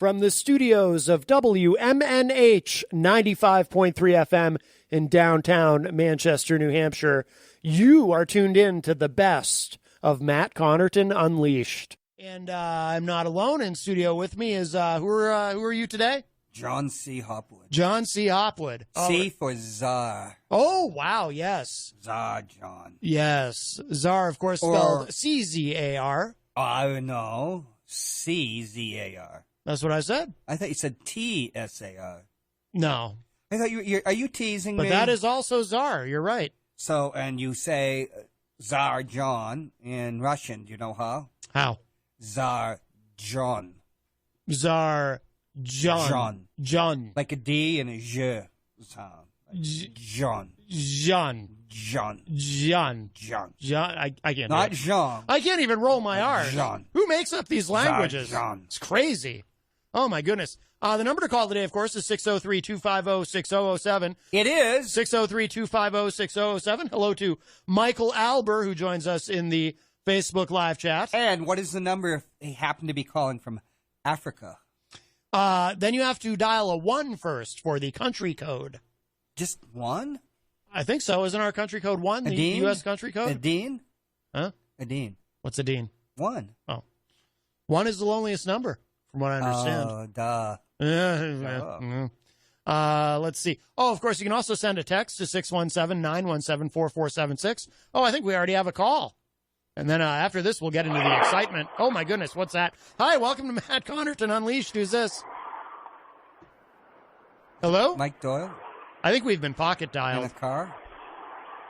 From the studios of WMNH 95.3 FM in downtown Manchester, New Hampshire, you are tuned in to the best of Matt Connarton Unleashed. And I'm not alone. In studio with me is, who are you today? John C. Hopwood. John C. Hopwood. C for Czar. Oh, wow, yes. Czar John. Yes. Czar, of course, spelled C-Z-A-R. I know. C-Z-A-R. That's what I said. I thought you said T-S-A-R. No. I thought are you teasing me? But that is also Czar. You're right. So, and you say Czar John in Russian. Do you know how? How? Czar John. Czar John. John. Like a D and a J sound. John. John. John. John. John. John. I can't. Not Jean. I can't even roll my R's. John. Who makes up these languages? John. It's crazy. Oh, my goodness. The number to call today, of course, is 603-250-6007. It is. 603-250-6007. Hello to Michael Alber, who joins us in the Facebook live chat. And what is the number if they happen to be calling from Africa? Then you have to dial a 1 first for the country code. Just one? I think so. Isn't our country code 1, the Adine? U.S. country code? Adine? Huh? Adine. What's Adine? 1. Oh. 1 is the loneliest number, from what I understand. Oh, duh. Let's see. Oh, of course, you can also send a text to 617-917-4476. Oh, I think we already have a call. And then after this, we'll get into the excitement. Oh, my goodness, what's that? Hi, welcome to Matt Connarton Unleashed. Who's this? Hello? Mike Doyle? I think we've been pocket In dialed. a car?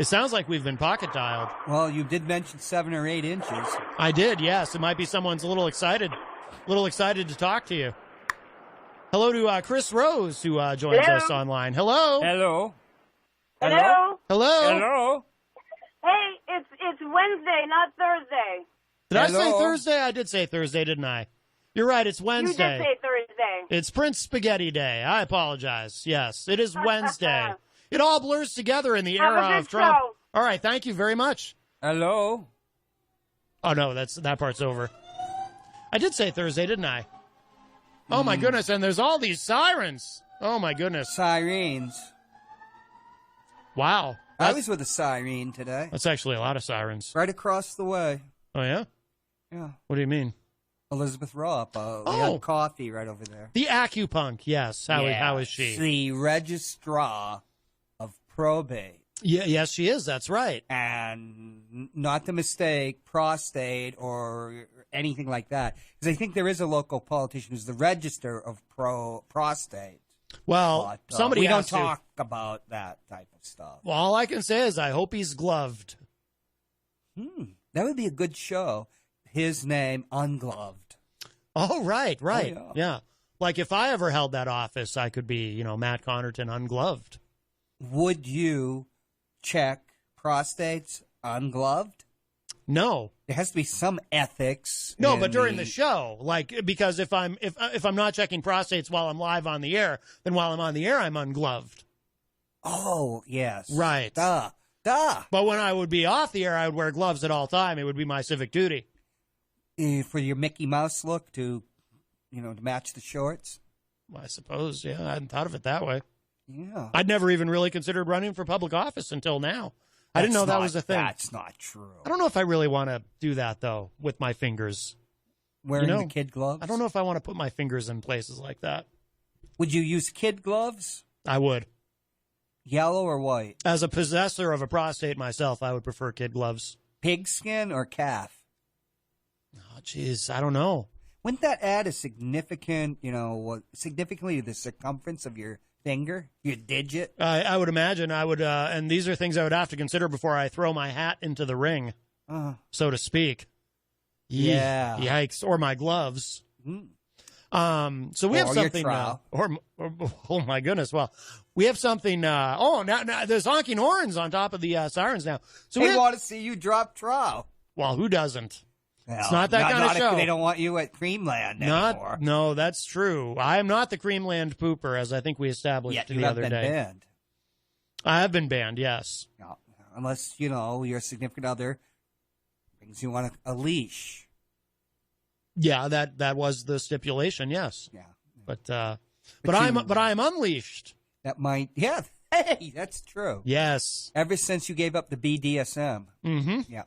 It sounds like we've been pocket dialed. Well, you did mention 7 or 8 inches. I did, yes. It might be someone's a little excited to talk to you. Hello to Chris Rose, who joins us online. Hello. Hello. Hello. Hello. Hello. Hey, it's Wednesday, not Thursday. Did I say Hello? Thursday? I did say Thursday, didn't I? You're right. It's Wednesday. You did say Thursday. It's Prince Spaghetti Day. I apologize. Yes, it is Wednesday. It all blurs together in the Have a era good of Trump. show. All right. Thank you very much. Hello. Oh, no, that part's over. I did say Thursday, didn't I? Oh, my goodness. And there's all these sirens. Oh, my goodness. Sirens. Wow. I was with a siren today. That's actually a lot of sirens. Right across the way. Oh, yeah? Yeah. What do you mean? Elizabeth Ropp. We Oh. had coffee right over there. The Acupunk, yes. How is she? The registrar of probate. Yeah, yes, she is. That's right. And not to mistake prostate or anything like that. Because I think there is a local politician who's the register of prostate. Well, But, somebody we don't has to. talk about that type of stuff. Well, all I can say is I hope he's gloved. That would be a good show. His name, Ungloved. Oh, right. Oh, Yeah. Like if I ever held that office, I could be, Matt Connarton ungloved. Would you check prostates ungloved? No. There has to be some ethics. No, in but during the show, because if I'm not checking prostates while I'm live on the air, then while I'm on the air, I'm ungloved. Oh, yes. Right. Duh. But when I would be off the air, I would wear gloves at all time. It would be my civic duty. For your Mickey Mouse look to match the shorts. I suppose, yeah. I hadn't thought of it that way. Yeah. I'd never even really considered running for public office until now. I didn't know that was a thing. That's not true. I don't know if I really want to do that, though, with my fingers. Wearing the kid gloves? I don't know if I want to put my fingers in places like that. Would you use kid gloves? I would. Yellow or white? As a possessor of a prostate myself, I would prefer kid gloves. Pigskin or calf? Oh, jeez, I don't know. Wouldn't that add a significantly to the circumference of your finger, your digit? I would imagine I would, and these are things I would have to consider before I throw my hat into the ring, so to speak. Yeah. Yikes. Or my gloves. So we have Or your something, trowel. oh my goodness. Well, we have something, now there's honking horns on top of the sirens now. So They want to see you drop trowel. well, who doesn't? Well, It's not that kind of show. If they don't want you at Creamland anymore. No, that's true. I am not the Creamland pooper, as I think we established Yet the you have other been day. banned. I have been banned, yes. No, unless, your significant other brings you on a leash. Yeah, that was the stipulation, yes. Yeah. But I'm unleashed. That might, yeah. Hey, that's true. Yes. Ever since you gave up the BDSM. Mm-hmm. Yeah.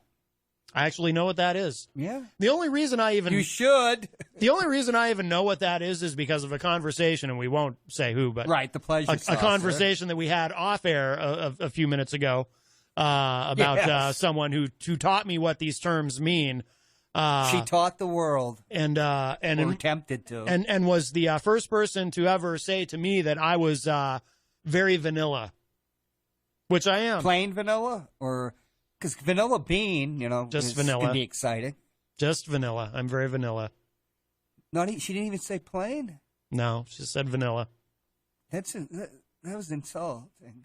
I actually know what that is. Yeah. The only reason I even You should. The only reason I even know what that is because of a conversation, and we won't say who, but right, the pleasure a conversation that we had off air a few minutes ago about someone who taught me what these terms mean. She taught the world, and attempted to, and was the first person to ever say to me that I was very vanilla, which I am. Plain vanilla, or because vanilla bean, just vanilla can be exciting. Just vanilla. I'm very vanilla. She didn't even say plain. No, she said vanilla. That was insulting.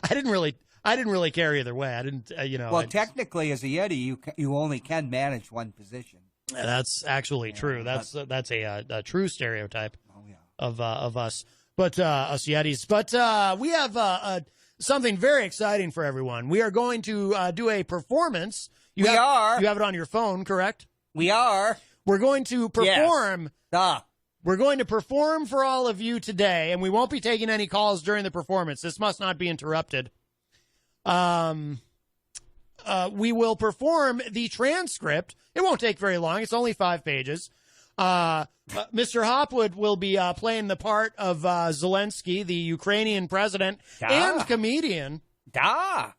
I didn't really care either way. I didn't, Well, technically, as a Yeti, you only can manage one position. That's actually true. That's a true stereotype. Oh, yeah. Of us, but us Yetis. But we have something very exciting for everyone. We are going to do a performance. You have it on your phone, correct? We are. We're going to perform. Yes. We're going to perform for all of you today, and we won't be taking any calls during the performance. This must not be interrupted. We will perform the transcript. It won't take very long. It's only 5 pages. Mr. Hopwood will be playing the part of Zelensky, the Ukrainian president and comedian. Have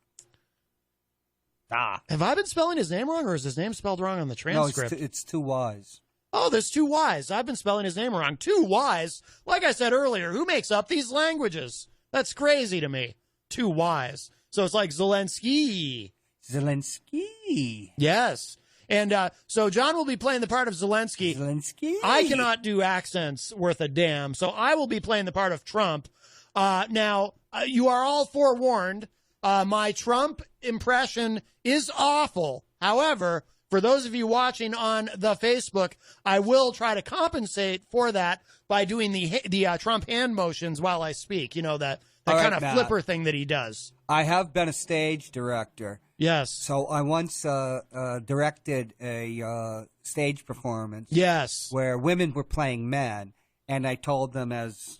I been spelling his name wrong, or is his name spelled wrong on the transcript? No, it's too wise. Oh, there's 2 Y's. I've been spelling his name wrong. 2 Y's. Like I said earlier, who makes up these languages? That's crazy to me. 2 Y's. So it's like Zelensky. Zelensky. Yes. And so John will be playing the part of Zelensky. Zelensky. I cannot do accents worth a damn, so I will be playing the part of Trump. Now, you are all forewarned. My Trump impression is awful. However, for those of you watching on the Facebook, I will try to compensate for that by doing the Trump hand motions while I speak. You know, that kind of flipper thing that he does. I have been a stage director. Yes. So I once directed a stage performance. Yes. Where women were playing men, and I told them as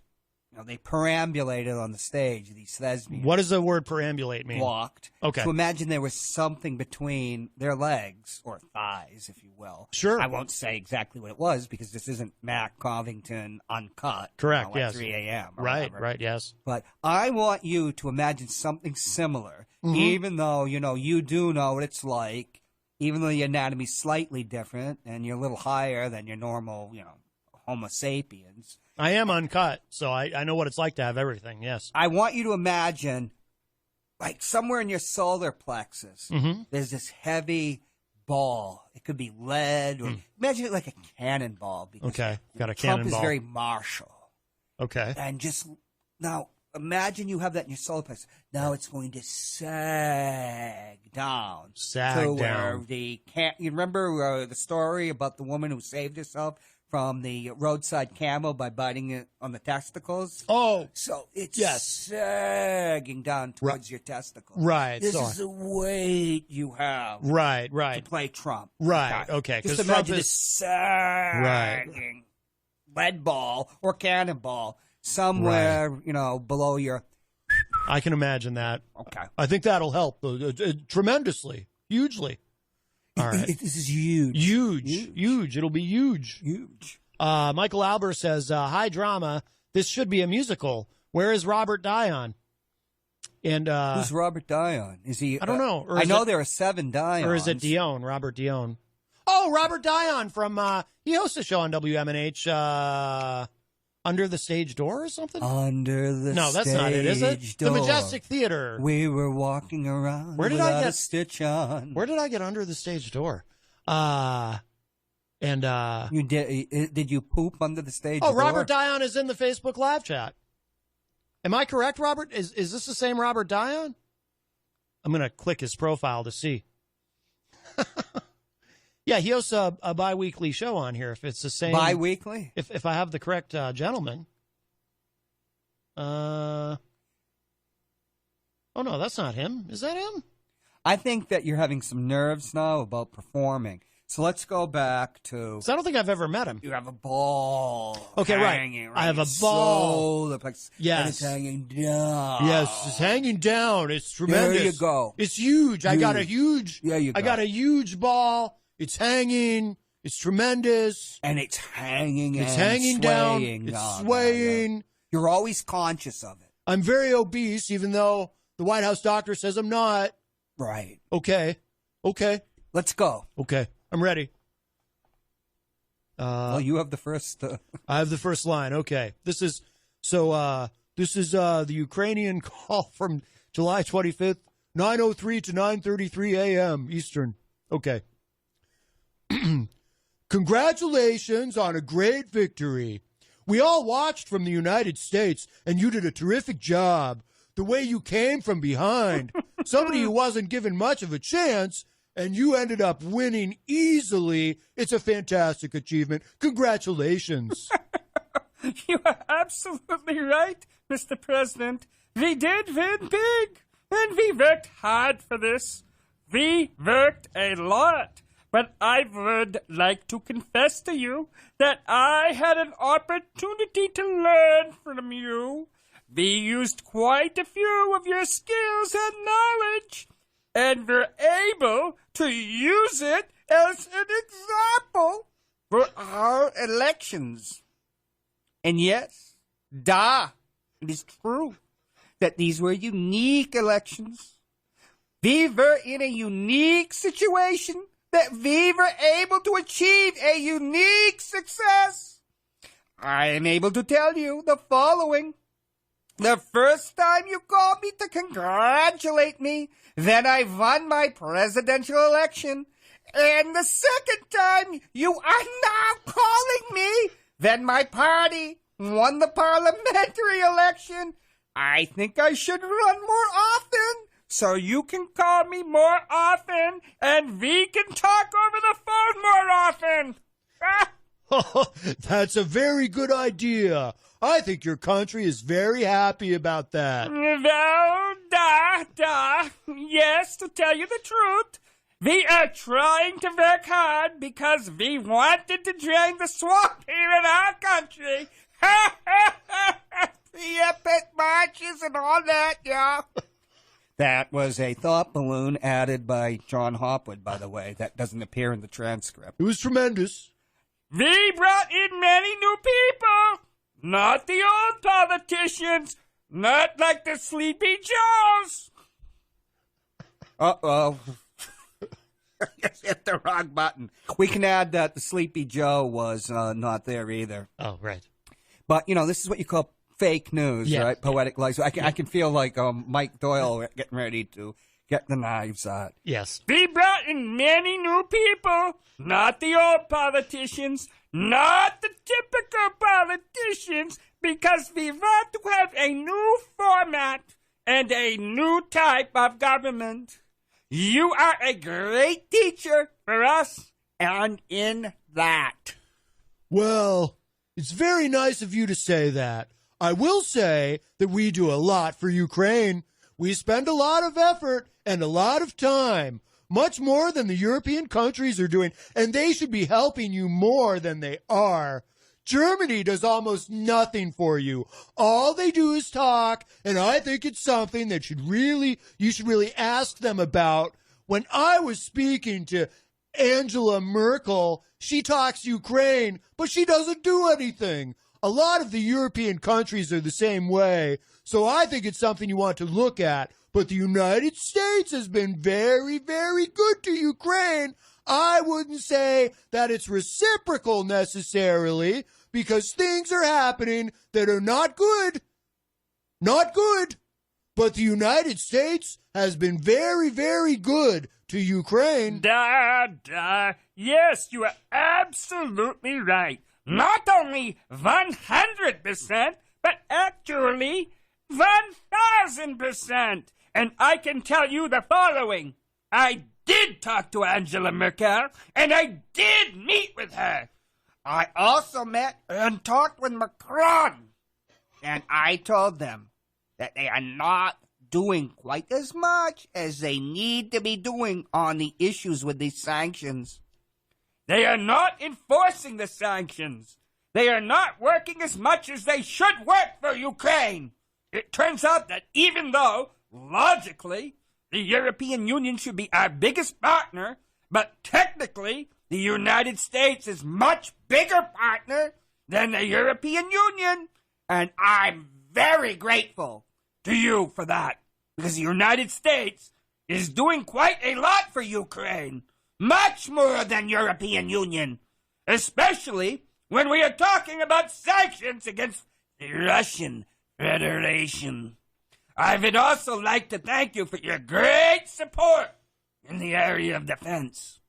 they perambulated on the stage, these thespians. What does the word perambulate mean? Walked. Okay. So imagine there was something between their legs, or thighs, if you will. Sure. I won't say exactly what it was, because this isn't Matt Covington Uncut. Correct, at yes. 3 a.m. Right, yes. But I want you to imagine something similar, even though, you do know what it's like, even though the anatomy's slightly different, and you're a little higher than your normal, Homo sapiens. I am uncut, so I know what it's like to have everything, yes. I want you to imagine, like somewhere in your solar plexus, there's this heavy ball. It could be lead, or imagine it like a cannonball. Okay, got a Trump cannonball. is very martial. Okay. And just, now, imagine you have that in your solar plexus. Now it's going to sag down. You remember the story about the woman who saved herself from the roadside camel by biting it on the testicles? Oh. So it's sagging down towards your testicles. Right. This is the weight you have. Right. To play Trump. Right. Okay. Just imagine this sagging lead ball or cannonball somewhere, below your... I can imagine that. Okay. I think that'll help tremendously, hugely. All right. This is huge. Huge. It'll be huge. Michael Albert says, "Hi, drama. This should be a musical. Where is Robert Dion?" And who's Robert Dion? Is he? I don't know. I know there are 7 Dions. Or is it Dion? Robert Dion. Oh, Robert Dion from he hosts a show on WMNH. Under the Stage Door or something? No, that's not it, is it? Door. The Majestic Theater. We were walking around without a stitch on. Where did I get Under the Stage Door? You did you poop under the stage door? Oh, Robert Dion is in the Facebook live chat. Am I correct, Robert? Is this the same Robert Dion? I'm going to click his profile to see. Yeah, he hosts a bi-weekly show on here. If it's the same bi-weekly, if I have the correct gentleman. Oh no, that's not him. Is that him? I think that you're having some nerves now about performing. So let's go back to... I don't think I've ever met him. You have a ball. Okay, hanging, right. I have a It's ball. solar plexus. Yes. And it's hanging down. Yes, it's hanging down. It's tremendous. There you go. It's huge. I got a huge. There you go. I got a huge ball. It's hanging. It's tremendous. And it's hanging. It's and hanging down. swaying. It's swaying. You're always conscious of it. I'm very obese, even though the White House doctor says I'm not. Right. Okay. Let's go. Okay. I'm ready. Well, you have the first. I have the first line. Okay. This is the Ukrainian call from July 25th, 9:03 to 9:33 a.m. Eastern. Okay. Congratulations on a great victory. We all watched from the United States, and you did a terrific job. The way you came from behind, somebody who wasn't given much of a chance, and you ended up winning easily. It's a fantastic achievement. Congratulations. You are absolutely right, Mr. President. We did win big, and we worked hard for this. We worked a lot. But I would like to confess to you that I had an opportunity to learn from you. We used quite a few of your skills and knowledge, and were able to use it as an example for our elections. And yes, it is true that these were unique elections. We were in a unique situation that we were able to achieve a unique success. I am able to tell you the following. The first time you called me to congratulate me, then I won my presidential election. And the second time you are now calling me, then my party won the parliamentary election. I think I should run more often, so you can call me more often, and we can talk over the phone more often. That's a very good idea. I think your country is very happy about that. Well, yes, to tell you the truth, we are trying to work hard because we wanted to drain the swamp here in our country. Pet marches and all that, yeah. That was a thought balloon added by John Hopwood, by the way. That doesn't appear in the transcript. It was tremendous. We brought in many new people. Not the old politicians. Not like the Sleepy Joes. Uh-oh. I just hit the wrong button. We can add that the Sleepy Joe was not there either. Oh, right. But, this is what you call fake news, Yeah. right? Poetic lies. I can feel like Mike Doyle getting ready to get the knives out. Yes. We brought in many new people. Not the old politicians. Not the typical politicians. Because we want to have a new format and a new type of government. You are a great teacher for us, and in that. Well, it's very nice of you to say that. I will say that we do a lot for Ukraine. We spend a lot of effort and a lot of time, much more than the European countries are doing, and they should be helping you more than they are. Germany does almost nothing for you. All they do is talk, and I think it's something that you should really ask them about. When I was speaking to Angela Merkel, she talks Ukraine, but she doesn't do anything. A lot of the European countries are the same way, so I think it's something you want to look at. But the United States has been very, very good to Ukraine. I wouldn't say that it's reciprocal necessarily, because things are happening that are not good. Not good. But the United States has been very, very good to Ukraine. Yes, you are absolutely right. Not only 100%, but actually 1,000%. And I can tell you the following. I did talk to Angela Merkel, and I did meet with her. I also met and talked with Macron, and I told them that they are not doing quite as much as they need to be doing on the issues with these sanctions. They are not enforcing the sanctions. they are not working as much as they should work for Ukraine. It turns out that even though, logically, the European Union should be our biggest partner, but technically, the United States is much bigger partner than the European Union. And I'm very grateful to you for that, because the United States is doing quite a lot for Ukraine, much more than European Union, especially when we are talking about sanctions against the Russian Federation. I would also like to thank you for your great support in the area of defense.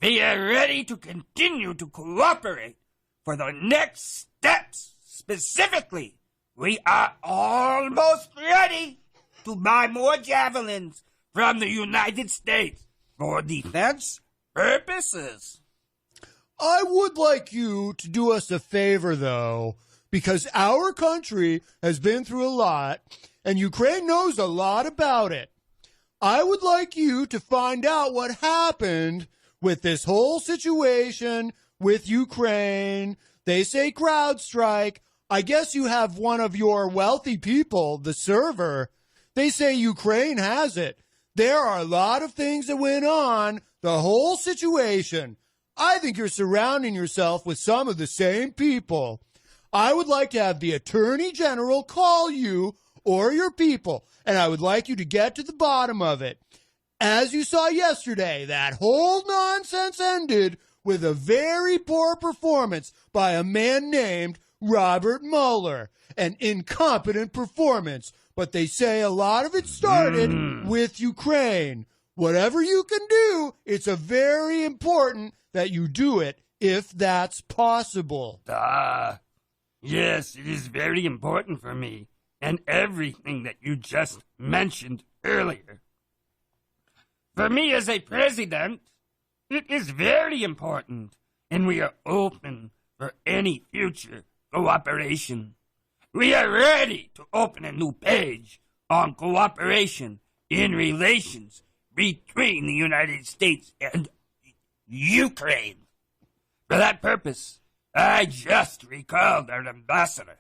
We are ready to continue to cooperate for the next steps. Specifically, we are almost ready to buy more javelins from the United States for defense purposes. I would like you to do us a favor, though, because our country has been through a lot, and Ukraine knows a lot about it. I would like you to find out what happened with this whole situation with Ukraine. They say crowd strike. I guess you have one of your wealthy people, the server. They say Ukraine has it. There are a lot of things that went on, the whole situation. I think you're surrounding yourself with some of the same people. I would like to have the Attorney General call you or your people, and I would like you to get to the bottom of it. As you saw yesterday, that whole nonsense ended with a very poor performance by a man named Robert Mueller, an incompetent performance, but they say a lot of it started with Ukraine. Whatever you can do, it's a very important that you do it if that's possible. Yes, it is very important for me, and everything that you just mentioned earlier. For me as a president, it is very important, and we are open for any future cooperation. We are ready to open a new page on cooperation in relations between the United States and Ukraine. For that purpose, I just recalled our ambassador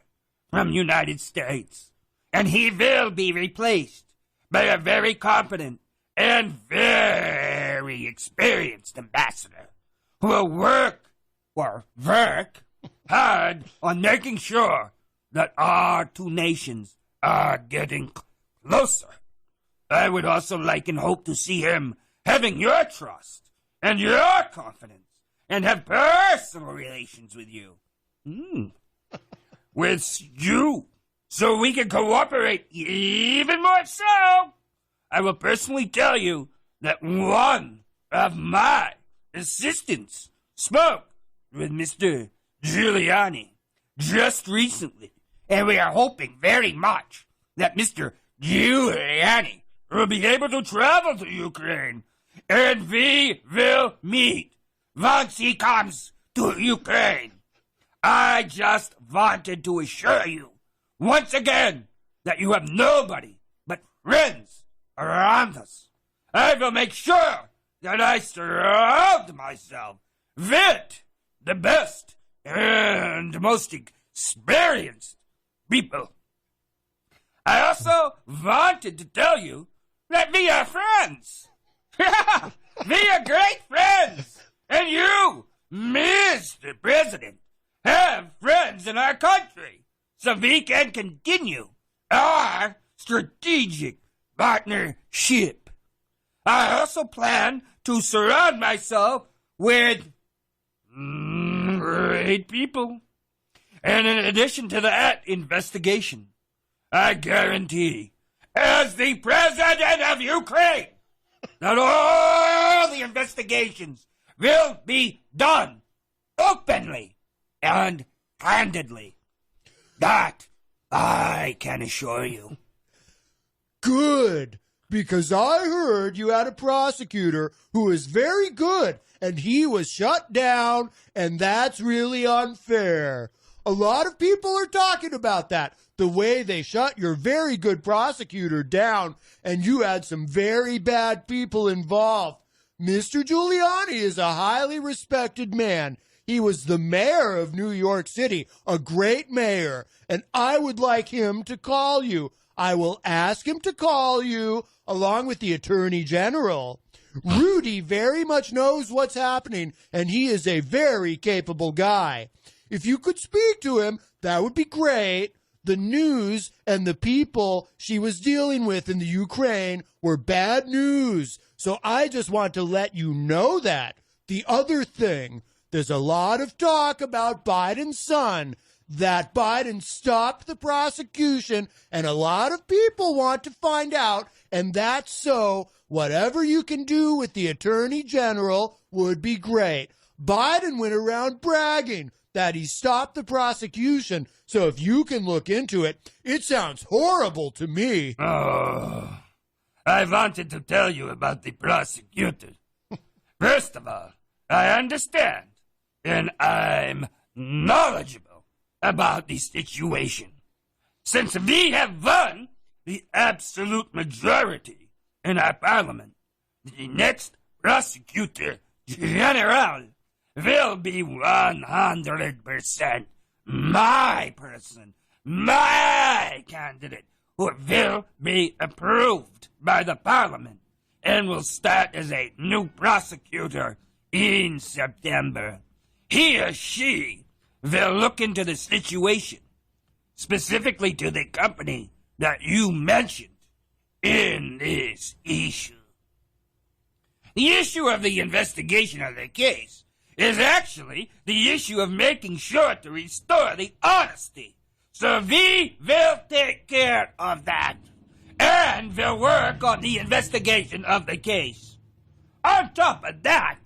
from United States, and he will be replaced by a very competent and very experienced ambassador who will work hard on making sure that our two nations are getting closer. I would also like and hope to see him having your trust and your confidence and have personal relations with you. With you. So we can cooperate even more so. I will personally tell you that one of my assistants spoke with Mr. Giuliani just recently, and we are hoping very much that Mr. Giuliani will be able to travel to Ukraine, and we will meet once he comes to Ukraine. I just wanted to assure you, once again, that you have nobody but friends around us. I will make sure that I surround myself with the best and most experienced people. I also wanted to tell you that we are friends. We are great friends. And you, Mr. President, have friends in our country, so we can continue our strategic partnership. I also plan to surround myself with great people. And in addition to that investigation, I guarantee, as the President of Ukraine, that all the investigations will be done openly and candidly. That I can assure you. Good, because I heard you had a prosecutor who is very good, and he was shut down, and that's really unfair. A lot of people are talking about that, the way they shut your very good prosecutor down, and you had some very bad people involved. Mr. Giuliani is a highly respected man. He was the mayor of New York City, a great mayor, and I would like him to call you. I will ask him to call you along with the Attorney General. Rudy very much knows what's happening, and he is a very capable guy. If you could speak to him, that would be great. The news and the people she was dealing with in the Ukraine were bad news. So I just want to let you know that. The other thing, there's a lot of talk about Biden's son, that Biden stopped the prosecution, and a lot of people want to find out, and that's so. Whatever you can do with the Attorney General would be great. Biden went around bragging that he stopped the prosecution, so if you can look into it, it sounds horrible to me. Oh, I wanted to tell you about the prosecutor. First of all, I understand, and I'm knowledgeable about the situation. Since we have won the absolute majority in our parliament, the next prosecutor general will be 100% my person, my candidate, who will be approved by the parliament and will start as a new prosecutor in September. He or she will look into the situation, specifically to the company that you mentioned in this issue. The issue of the investigation of the case is actually the issue of making sure to restore the honesty. So we will take care of that, and will work on the investigation of the case. On top of that,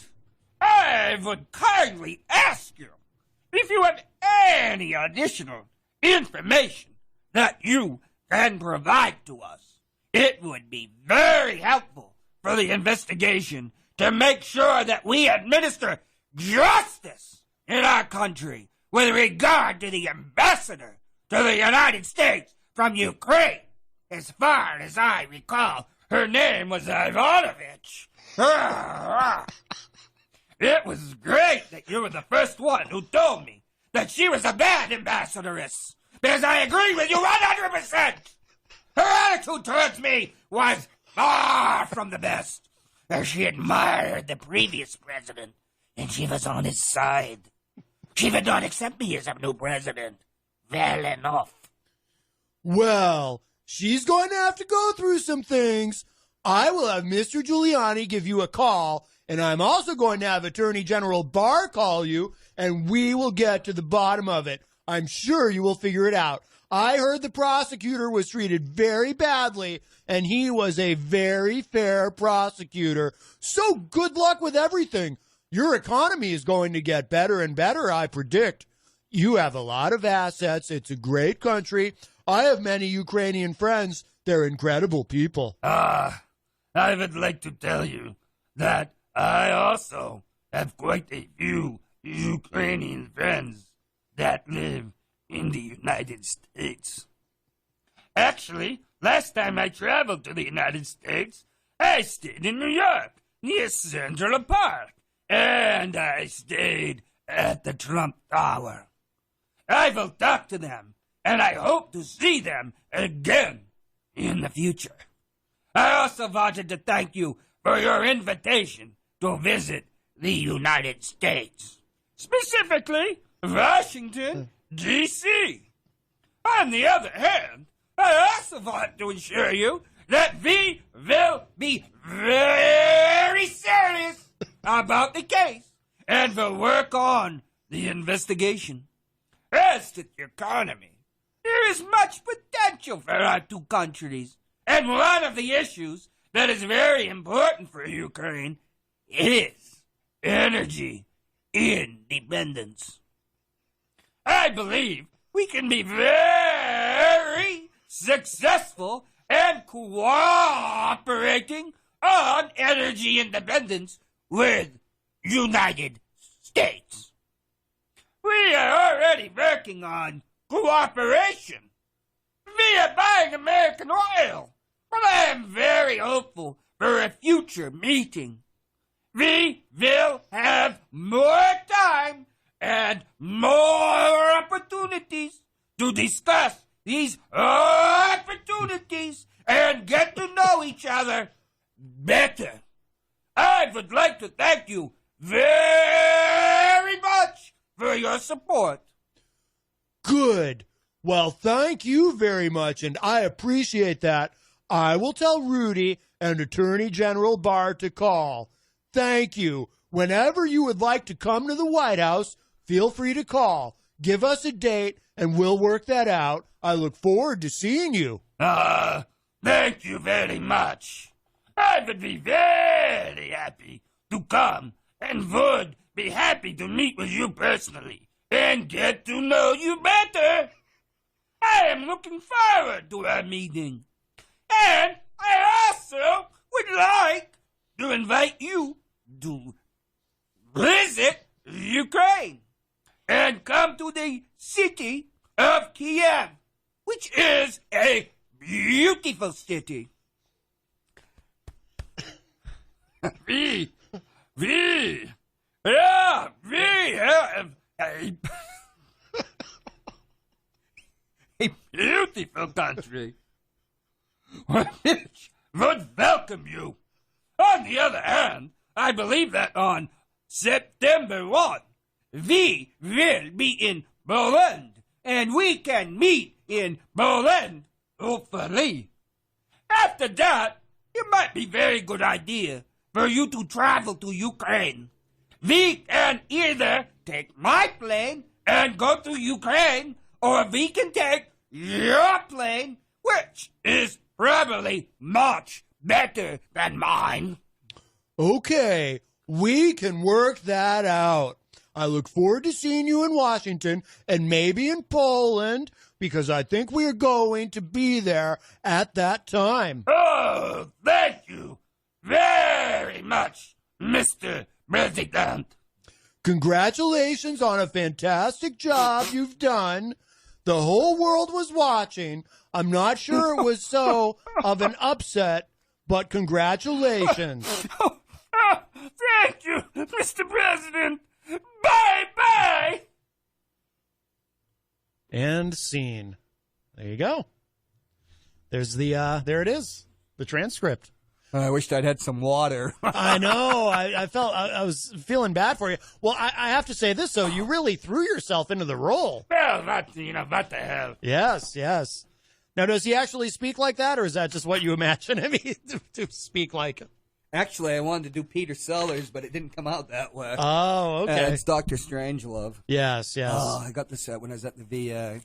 I would kindly ask you if you have any additional information that you can provide to us. It would be very helpful for the investigation to make sure that we administer justice in our country with regard to the ambassador to the United States from Ukraine. As far as I recall, her name was Ivanovich. It was great that you were the first one who told me that she was a bad ambassadoress, because I agree with you 100%. Her attitude towards me was far from the best. She admired the previous president, and she was on his side. She would not accept me as a new president. Well enough. Well, she's going to have to go through some things. I will have Mr. Giuliani give you a call, and I'm also going to have Attorney General Barr call you, and we will get to the bottom of it. I'm sure you will figure it out. I heard the prosecutor was treated very badly, and he was a very fair prosecutor. So good luck with everything. Your economy is going to get better and better, I predict. You have a lot of assets. It's a great country. I have many Ukrainian friends. They're incredible people. I would like to tell you that I also have quite a few Ukrainian friends that live in the United States. Actually, last time I traveled to the United States, I stayed in New York, near Central Park, and I stayed at the Trump Tower. I will talk to them, and I hope to see them again in the future. I also wanted to thank you for your invitation to visit the United States, specifically Washington, D.C. On the other hand, I also want to assure you that we will be very serious about the case and will work on the investigation. As to the economy, there is much potential for our two countries, and one of the issues that is very important for Ukraine is energy independence. I believe we can be very successful and cooperating on energy independence with United States. We are already working on cooperation via buying American oil, but I am very hopeful for a future meeting. We will have more time and more opportunities to discuss these opportunities and get to know each other better. I would like to thank you very much for your support. Good. Well, thank you very much, and I appreciate that. I will tell Rudy and Attorney General Barr to call. Thank you. Whenever you would like to come to the White House, feel free to call. Give us a date, and we'll work that out. I look forward to seeing you. Thank you very much. I would be very happy to come and would be happy to meet with you personally and get to know you better. I am looking forward to our meeting. And I also would like to invite you to visit Ukraine and come to the city of Kiev, which is a beautiful city. We have a beautiful country which would welcome you. On the other hand, I believe that on September 1, we will be in Poland, and we can meet in Poland, hopefully. After that, it might be a very good idea for you to travel to Ukraine. We can either take my plane and go to Ukraine, or we can take your plane, which is probably much better than mine. Okay, we can work that out. I look forward to seeing you in Washington and maybe in Poland, because I think we're going to be there at that time. Oh, thank you very much, Mr. President. Congratulations on a fantastic job you've done. The whole world was watching. I'm not sure it was so of an upset, but congratulations. Thank you, Mr. President. Bye-bye. And scene. There you go. There's there it is, the transcript. I wished I'd had some water. I know. I felt I was feeling bad for you. Well, I have to say this, though. You really threw yourself into the role. Well, what the hell? Yes, yes. Now, does he actually speak like that, or is that just what you imagine him to speak like? Actually, I wanted to do Peter Sellers, but it didn't come out that way. Oh, okay. It's Dr. Strangelove. Yes, yes. Oh, I got this when I was at the VA.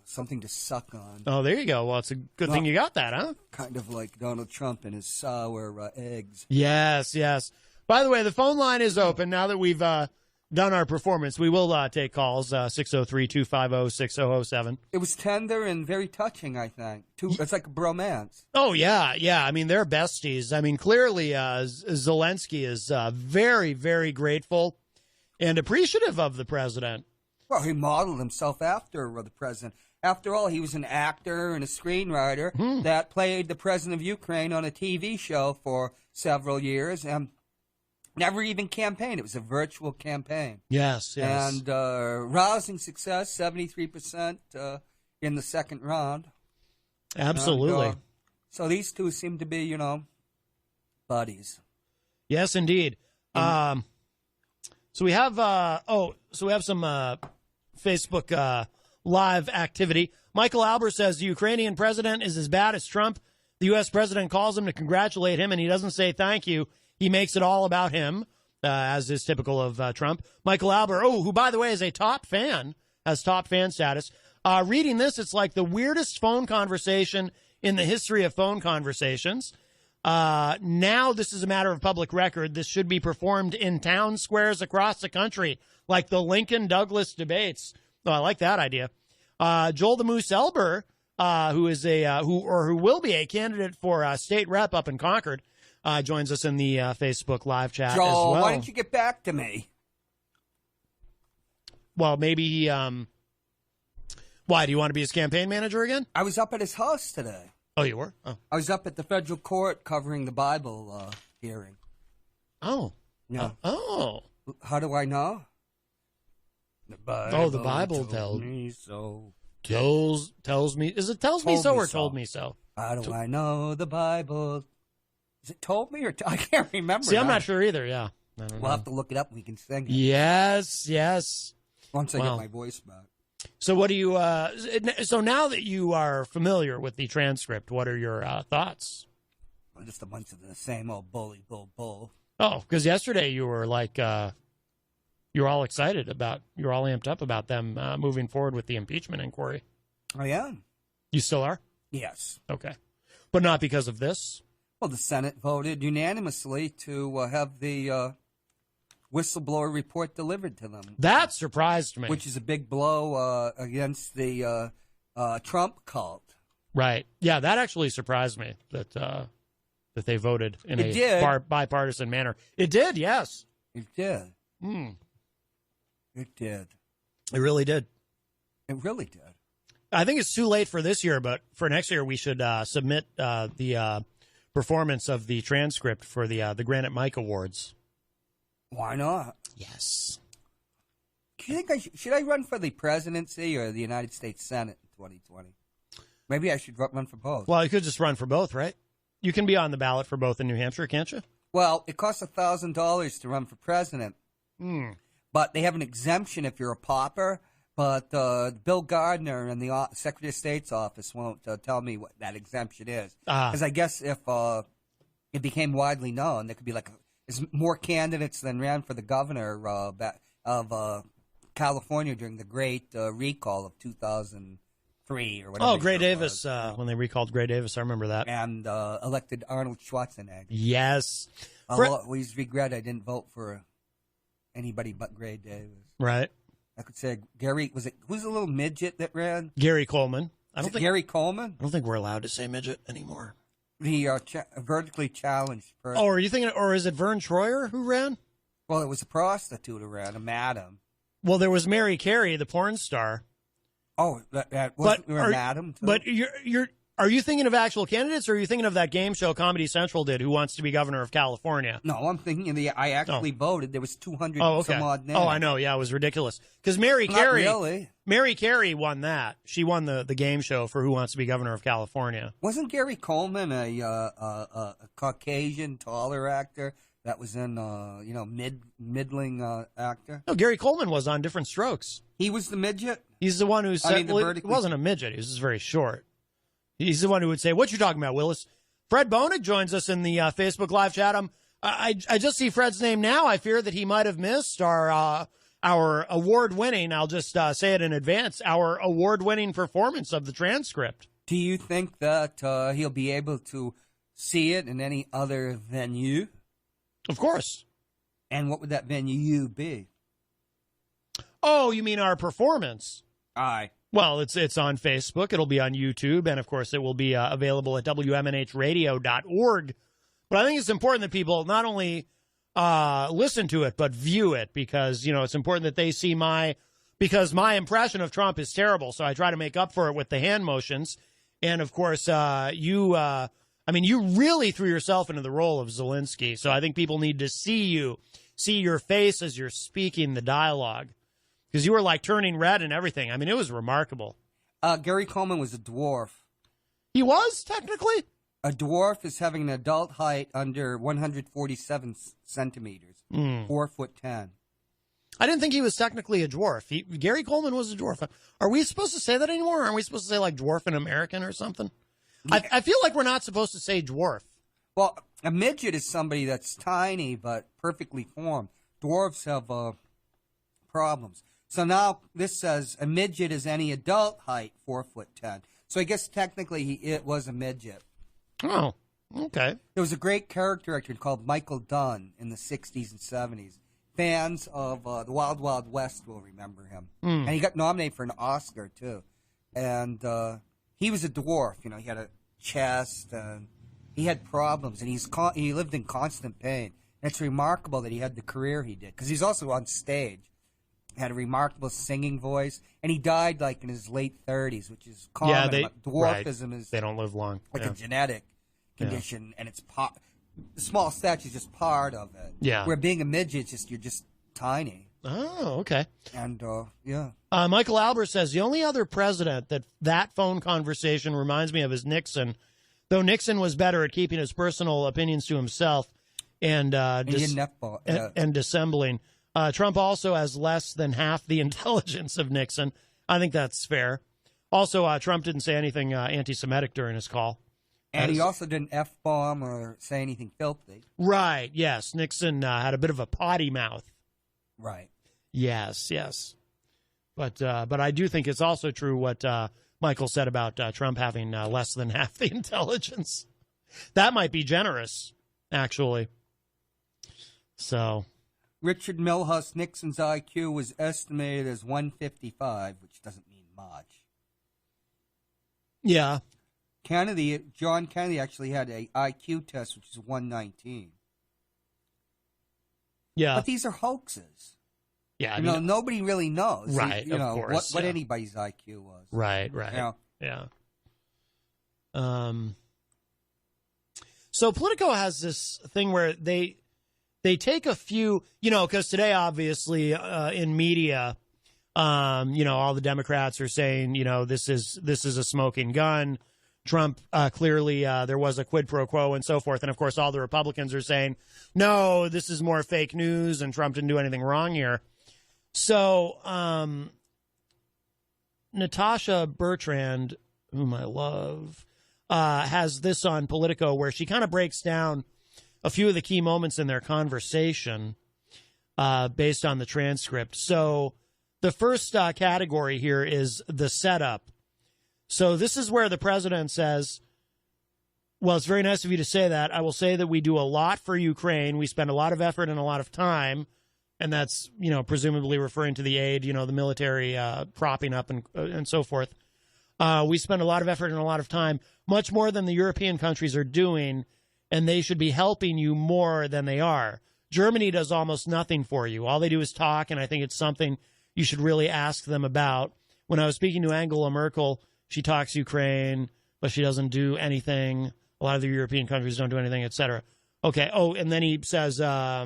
Something to suck on. Oh, there you go. Well, it's a good thing you got that, huh? Kind of like Donald Trump and his sour eggs. Yes, yes. By the way, the phone line is open now that we've done our performance. We will take calls, 603-250-6007. It was tender and very touching, I think. It's like a bromance. Oh, yeah, yeah. I mean, they're besties. I mean, clearly Zelensky is very, very grateful and appreciative of the president. Well, he modeled himself after the president. After all, he was an actor and a screenwriter that played the president of Ukraine on a TV show for several years and never even campaigned. It was a virtual campaign. Yes, yes. And rousing success, 73% in the second round. Absolutely. So these two seem to be, buddies. Yes, indeed. So we have some Facebook live activity. Michael Albert says the Ukrainian president is as bad as Trump. The U.S. president calls him to congratulate him, and he doesn't say thank you. He makes it all about him, as is typical of Trump. Michael Albert, who, by the way, is a top fan, has top fan status. Reading this, it's like the weirdest phone conversation in the history of phone conversations. Now this is a matter of public record. This should be performed in town squares across the country, like the Lincoln-Douglas debates. Oh, I like that idea. Joel the Moose Elber, who is who will be a candidate for state rep up in Concord, joins us in the Facebook live chat Joel, as well. why didn't you get back to me? Well, maybe he. Why do you want to be his campaign manager again? I was up at his house today. Oh, you were? Oh, I was up at the federal court covering the Bible hearing. oh, Yeah. oh. How do I know? The Bible the Bible told me so. Tells me. Is it tells me Told so me or so. told me so? How do I know the Bible? Is it told me or I can't remember. See, I'm now. not sure either. Yeah. I don't We'll know. have to look it up and we can sing it. Yes. Once I Wow. get my voice back. So what do you, so now that you are familiar with the transcript, what are your thoughts? Well, just a bunch of the same old bully, bull. Oh, because yesterday you were like, you were all excited you're all amped up about them moving forward with the impeachment inquiry. I am. You still are? Yes. Okay. But not because of this? Well, the Senate voted unanimously to have the whistleblower report delivered to them. That surprised me. Which is a big blow against the Trump cult. Right. Yeah, that actually surprised me that they voted in bipartisan manner. It did, yes. It did. Hmm. It did. It really did. It really did. I think it's too late for this year, but for next year we should submit the performance of the transcript for the Granite Mike Awards. Why not? Yes. Do you think should I run for the presidency or the United States Senate in 2020? Maybe I should run for both. Well, you could just run for both, right? You can be on the ballot for both in New Hampshire, can't you? Well, it costs $1,000 to run for president, but they have an exemption if you're a pauper. But Bill Gardner and the Secretary of State's office won't tell me what that exemption is. Because I guess if it became widely known, there could be there's more candidates than ran for the governor of California during the great recall of 2003 or whatever. Oh, Gray Davis, when they recalled Gray Davis, I remember that. And elected Arnold Schwarzenegger. Yes. I'll always regret I didn't vote for anybody but Gray Davis. Right. I could say who's the little midget that ran? Gary Coleman. Gary Coleman? I don't think we're allowed to say midget anymore. The vertically challenged person. Oh, are you thinking, or is it Vern Troyer who ran? Well, it was a prostitute who ran, a madam. Well, there was Mary Carey, the porn star. Oh, that wasn't a madam too? But are you thinking of actual candidates, or are you thinking of that game show Comedy Central did, Who Wants to Be Governor of California? No, I'm thinking I actually voted. There was 200 some odd names. Oh, I know. Yeah, it was ridiculous. Because Mary Carey won that. She won the game show for Who Wants to Be Governor of California. Wasn't Gary Coleman a Caucasian, taller actor that was in, middling actor? No, Gary Coleman was on Different Strokes. He was the midget? He's the one who said, he wasn't a midget. He was just very short. He's the one who would say, "What you talking about, Willis?" Fred Bonig joins us in the Facebook live chat. I just see Fred's name now. I fear that he might have missed our award-winning, I'll just say it in advance, our award-winning performance of the transcript. Do you think that he'll be able to see it in any other venue? Of course. And what would that venue be? Oh, you mean our performance? Aye. Well, it's on Facebook. It'll be on YouTube. And, of course, it will be available at WMNHradio.org. But I think it's important that people not only listen to it, but view it because, it's important that they see because my impression of Trump is terrible. So I try to make up for it with the hand motions. And, of course, you really threw yourself into the role of Zelensky. So I think people need to see your face as you're speaking the dialogue. Because you were turning red and everything. I mean, it was remarkable. Gary Coleman was a dwarf. He was, technically? A dwarf is having an adult height under 147 centimeters, 4'10". I didn't think he was technically a dwarf. Gary Coleman was a dwarf. Are we supposed to say that anymore? Aren't we supposed to say dwarf in American or something? Yeah. I feel like we're not supposed to say dwarf. Well, a midget is somebody that's tiny but perfectly formed. Dwarves have problems. So now this says a midget is any adult height, 4'10". So I guess technically it was a midget. Oh, okay. There was a great character actor called Michael Dunn in the 60s and 70s. Fans of the Wild Wild West will remember him. And he got nominated for an Oscar, too. And he was a dwarf. He had a chest, and he had problems, and he lived in constant pain. And it's remarkable that he had the career he did, because he's also on stage. Had a remarkable singing voice, and he died in his late 30s, which is common. Yeah, dwarfism is they don't live long. A genetic condition, and it's the small stature is just part of it. Yeah, where being a midget, you're just tiny. Oh, okay. And, yeah. Michael Albert says, the only other president that phone conversation reminds me of is Nixon, though Nixon was better at keeping his personal opinions to himself and dissembling. Trump also has less than half the intelligence of Nixon. I think that's fair. Also, Trump didn't say anything anti-Semitic during his call. And he also didn't F-bomb or say anything filthy. Right, yes. Nixon had a bit of a potty mouth. Right. Yes. But I do think it's also true what Michael said about Trump having less than half the intelligence. That might be generous, actually. So, Richard Milhouse Nixon's IQ was estimated as 155, which doesn't mean much. Yeah. John Kennedy actually had a IQ test, which is 119. Yeah. But these are hoaxes. Yeah. Nobody really knows. Right. Of course, what anybody's IQ was. Right. Yeah. So Politico has this thing where they take a few, because today, obviously, in media, all the Democrats are saying, this is a smoking gun. Trump, clearly, there was a quid pro quo and so forth. And, of course, all the Republicans are saying, no, this is more fake news and Trump didn't do anything wrong here. So Natasha Bertrand, whom I love, has this on Politico where she kind of breaks down a few of the key moments in their conversation based on the transcript. So the first category here is the setup. So this is where the president says, well, it's very nice of you to say that. I will say that we do a lot for Ukraine. We spend a lot of effort and a lot of time. And that's, presumably referring to the aid, the military propping up and so forth. We spend a lot of effort and a lot of time, much more than the European countries are doing, and they should be helping you more than they are. Germany does almost nothing for you. All they do is talk, and I think it's something you should really ask them about. When I was speaking to Angela Merkel, she talks Ukraine, but she doesn't do anything. A lot of the European countries don't do anything, etc. Okay. Oh, and then he says, I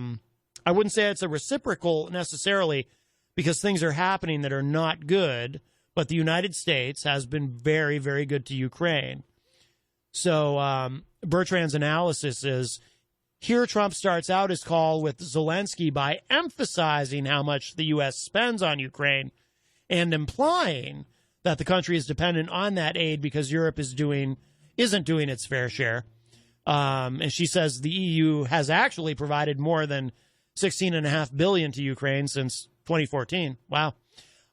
wouldn't say it's a reciprocal necessarily because things are happening that are not good, but the United States has been very, very good to Ukraine. So Bertrand's analysis is, here Trump starts out his call with Zelensky by emphasizing how much the U.S. spends on Ukraine and implying that the country is dependent on that aid because Europe isn't doing its fair share. And she says the EU has actually provided more than $16.5 billion to Ukraine since 2014. Wow.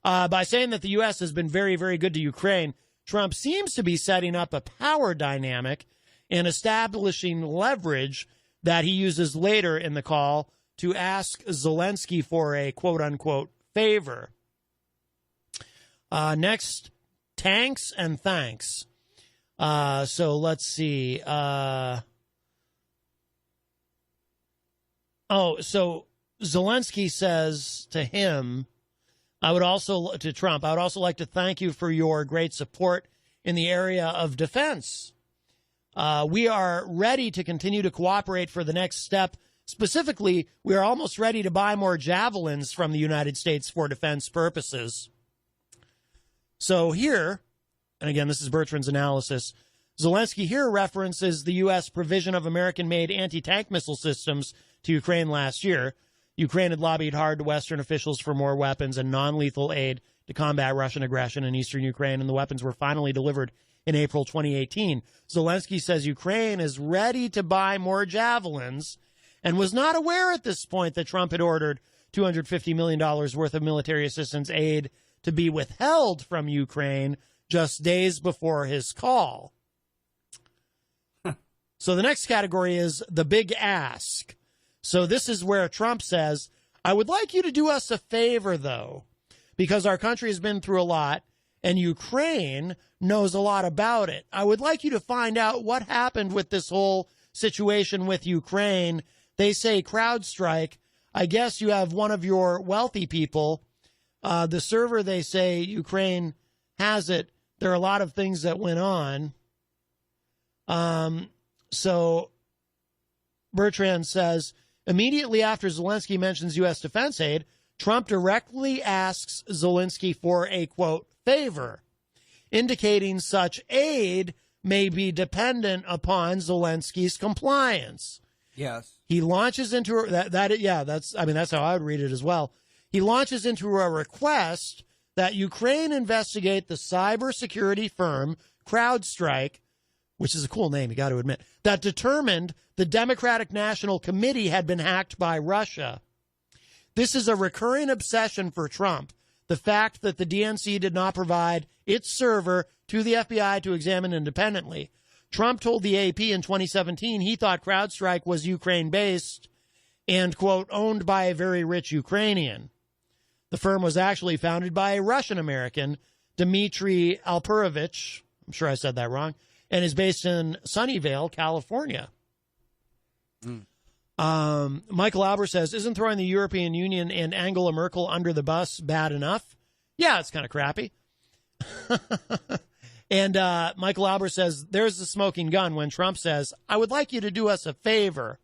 By saying that the U.S. has been very, very good to Ukraine, Trump seems to be setting up a power dynamic and establishing leverage that he uses later in the call to ask Zelensky for a quote-unquote favor. Next, tanks and thanks. So let's see. So Zelensky says to him, to Trump, I would also like to thank you for your great support in the area of defense. We are ready to continue to cooperate for the next step. Specifically, we are almost ready to buy more javelins from the United States for defense purposes. So here, and again, this is Bertrand's analysis, Zelensky here references the U.S. provision of American-made anti-tank missile systems to Ukraine last year. Ukraine had lobbied hard to Western officials for more weapons and non-lethal aid to combat Russian aggression in eastern Ukraine, and the weapons were finally delivered in April 2018. Zelensky says Ukraine is ready to buy more javelins and was not aware at this point that Trump had ordered $250 million worth of military assistance aid to be withheld from Ukraine just days before his call. So the next category is the big ask. So this is where Trump says, I would like you to do us a favor, though, because our country has been through a lot and Ukraine knows a lot about it. I would like you to find out what happened with this whole situation with Ukraine. They say CrowdStrike. I guess you have one of your wealthy people. The server, they say Ukraine has it. There are a lot of things that went on. So Bertrand says, immediately after Zelensky mentions U.S. defense aid, Trump directly asks Zelensky for a, quote, favor, indicating such aid may be dependent upon Zelensky's compliance. Yes. He launches into that's how I would read it as well. He launches into a request that Ukraine investigate the cybersecurity firm CrowdStrike, which is a cool name, you got to admit, that determined the Democratic National Committee had been hacked by Russia. This is a recurring obsession for Trump, the fact that the DNC did not provide its server to the FBI to examine independently. Trump told the AP in 2017 he thought CrowdStrike was Ukraine-based and, quote, owned by a very rich Ukrainian. The firm was actually founded by a Russian-American, Dmitry Alperovich, I'm sure I said that wrong, and is based in Sunnyvale, California. Michael Albert says, isn't throwing the European Union and Angela Merkel under the bus bad enough? Yeah, it's kind of crappy. And Michael Albert says, there's the smoking gun when Trump says, I would like you to do us a favor.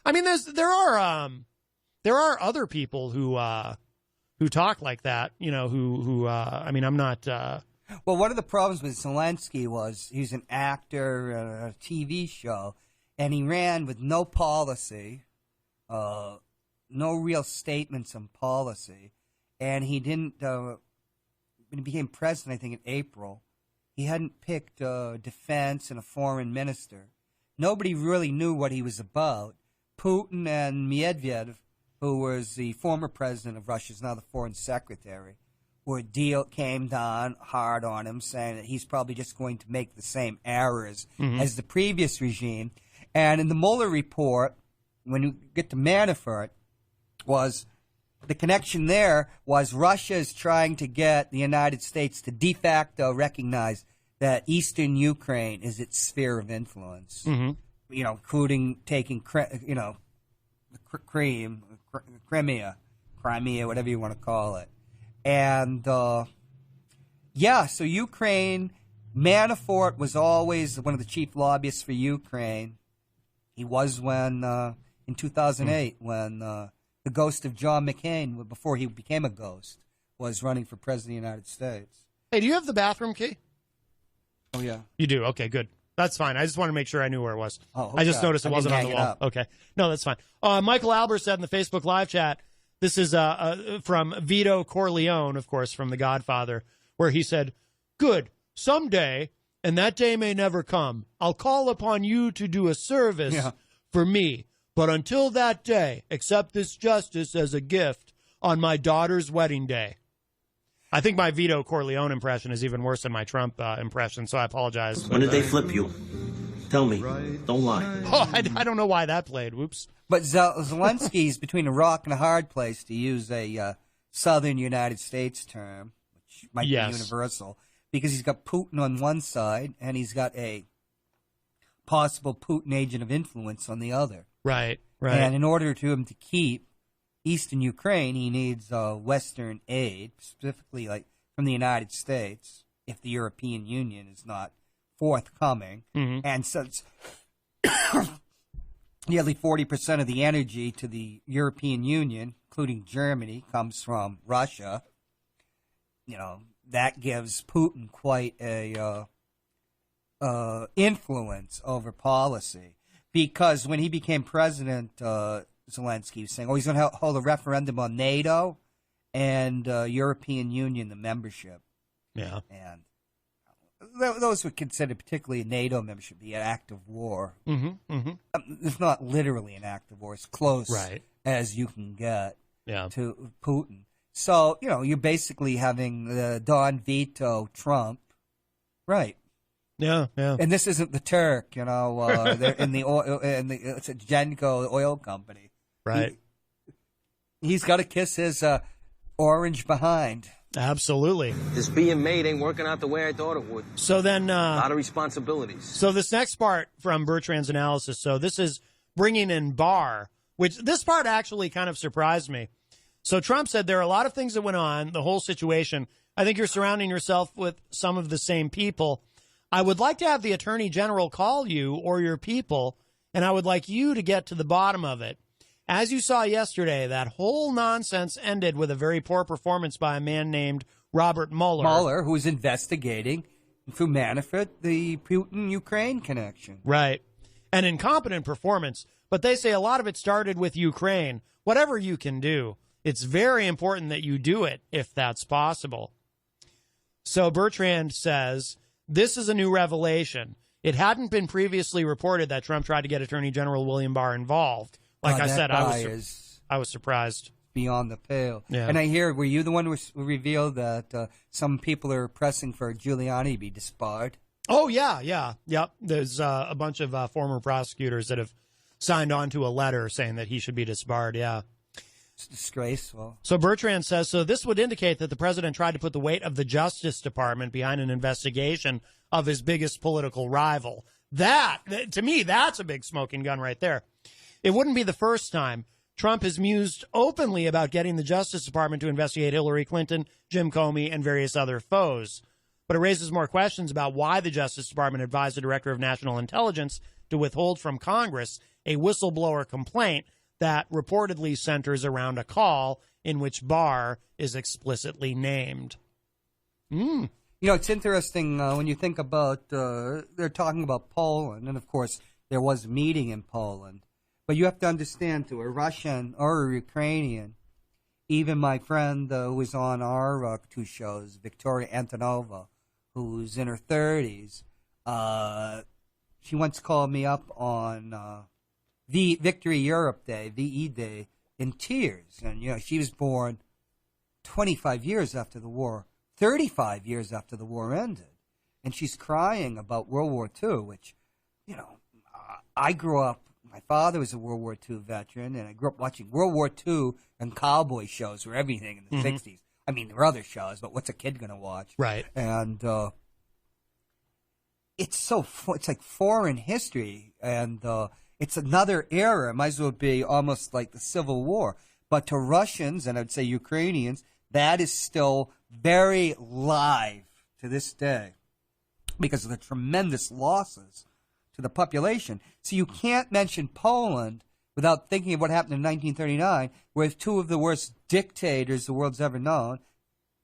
I mean, there are other people who talk like that, you know, I'm not. Well, one of the problems with Zelensky was he's an actor, a TV show, and he ran with no policy, no real statements on policy, and he didn't. When he became president, I think in April, he hadn't picked defense and a foreign minister. Nobody really knew what he was about. Putin and Medvedev, who was the former president of Russia, is now the foreign secretary, came down hard on him, saying that he's probably just going to make the same errors as the previous regime. And in the Mueller report, when you get to Manafort, was the connection there was Russia is trying to get the United States to de facto recognize that Eastern Ukraine is its sphere of influence. You know, including taking, Crimea, whatever you want to call it. And, so Ukraine, Manafort was always one of the chief lobbyists for Ukraine. He was when, in 2008, when the ghost of John McCain, before he became a ghost, was running for president of the United States. Hey, do you have the bathroom key? Oh, yeah. You do? Okay, good. That's fine. I just want to make sure I knew where it was. Oh, okay. I just noticed it wasn't on the wall. Up. Okay. No, that's fine. Michael Albert said in the Facebook live chat, this is from Vito Corleone, of course, from The Godfather, where he said, good, someday, and that day may never come, I'll call upon you to do a service for me. But until that day, accept this justice as a gift on my daughter's wedding day. I think my Vito Corleone impression is even worse than my Trump impression, so I apologize. When did they flip you? Tell me. Don't lie. Oh, I don't know why that played. Whoops. But Zelensky's between a rock and a hard place, to use a southern United States term, which might be universal, because he's got Putin on one side and he's got a possible Putin agent of influence on the other. Right. And in order to him to keep Eastern Ukraine, he needs Western aid, specifically like from the United States, if the European Union is not forthcoming. And since nearly 40% of the energy to the European Union, including Germany, comes from Russia, you know, that gives Putin quite a influence over policy. Because when he became president, Zelensky was saying, he's going to hold a referendum on NATO and European Union, the membership. Yeah. And those would consider, particularly a NATO membership, be an act of war. It's not literally an act of war. It's close as you can get to Putin. So, you know, you're basically having Don Vito Trump. Right. Yeah. And this isn't the Turk, you know, they're in the oil, it's a Genco oil company. Right. He's got to kiss his orange behind. Absolutely. This being made ain't working out the way I thought it would. So then, a lot of responsibilities. So this next part from Bertrand's analysis. So this is bringing in Barr, which this part actually kind of surprised me. So Trump said there are a lot of things that went on, the whole situation. I think you're surrounding yourself with some of the same people. I would like to have the Attorney General call you or your people, and I would like you to get to the bottom of it. As you saw yesterday, that whole nonsense ended with a very poor performance by a man named Robert Mueller. Mueller, who's investigating through Manafort the Putin-Ukraine connection. Right. An incompetent performance, but they say a lot of it started with Ukraine. Whatever you can do, it's very important that you do it if that's possible. So Bertrand says, this is a new revelation. It hadn't been previously reported that Trump tried to get Attorney General William Barr involved. Like I said, I was surprised. Beyond the pale. Yeah. And I hear, were you the one who revealed that some people are pressing for Giuliani to be disbarred? Oh, yep. There's a bunch of former prosecutors that have signed on to a letter saying that he should be disbarred, yeah. It's disgraceful. So Bertrand says, so this would indicate that the president tried to put the weight of the Justice Department behind an investigation of his biggest political rival. That, to me, that's a big smoking gun right there. It wouldn't be the first time Trump has mused openly about getting the Justice Department to investigate Hillary Clinton, Jim Comey, and various other foes. But it raises more questions about why the Justice Department advised the Director of National Intelligence to withhold from Congress a whistleblower complaint that reportedly centers around a call in which Barr is explicitly named. You know, it's interesting when you think about, they're talking about Poland, and of course there was a meeting in Poland. But you have to understand, to a Russian or a Ukrainian, even my friend who was on our two shows, Victoria Antonova, who's in her 30s, she once called me up on the Victory Europe Day, VE Day, in tears. And, you know, she was born 25 years after the war, 35 years after the war ended. And she's crying about World War II, which, you know, I grew up, my father was a World War II veteran, and I grew up watching World War II and cowboy shows were everything in the 60s. I mean, there were other shows, but what's a kid going to watch? Right. And it's like foreign history, and it's another era. It might as well be almost like the Civil War. But to Russians, and I'd say Ukrainians, that is still very live to this day because of the tremendous losses to the population. So you can't mention Poland without thinking of what happened in 1939, where two of the worst dictators the world's ever known,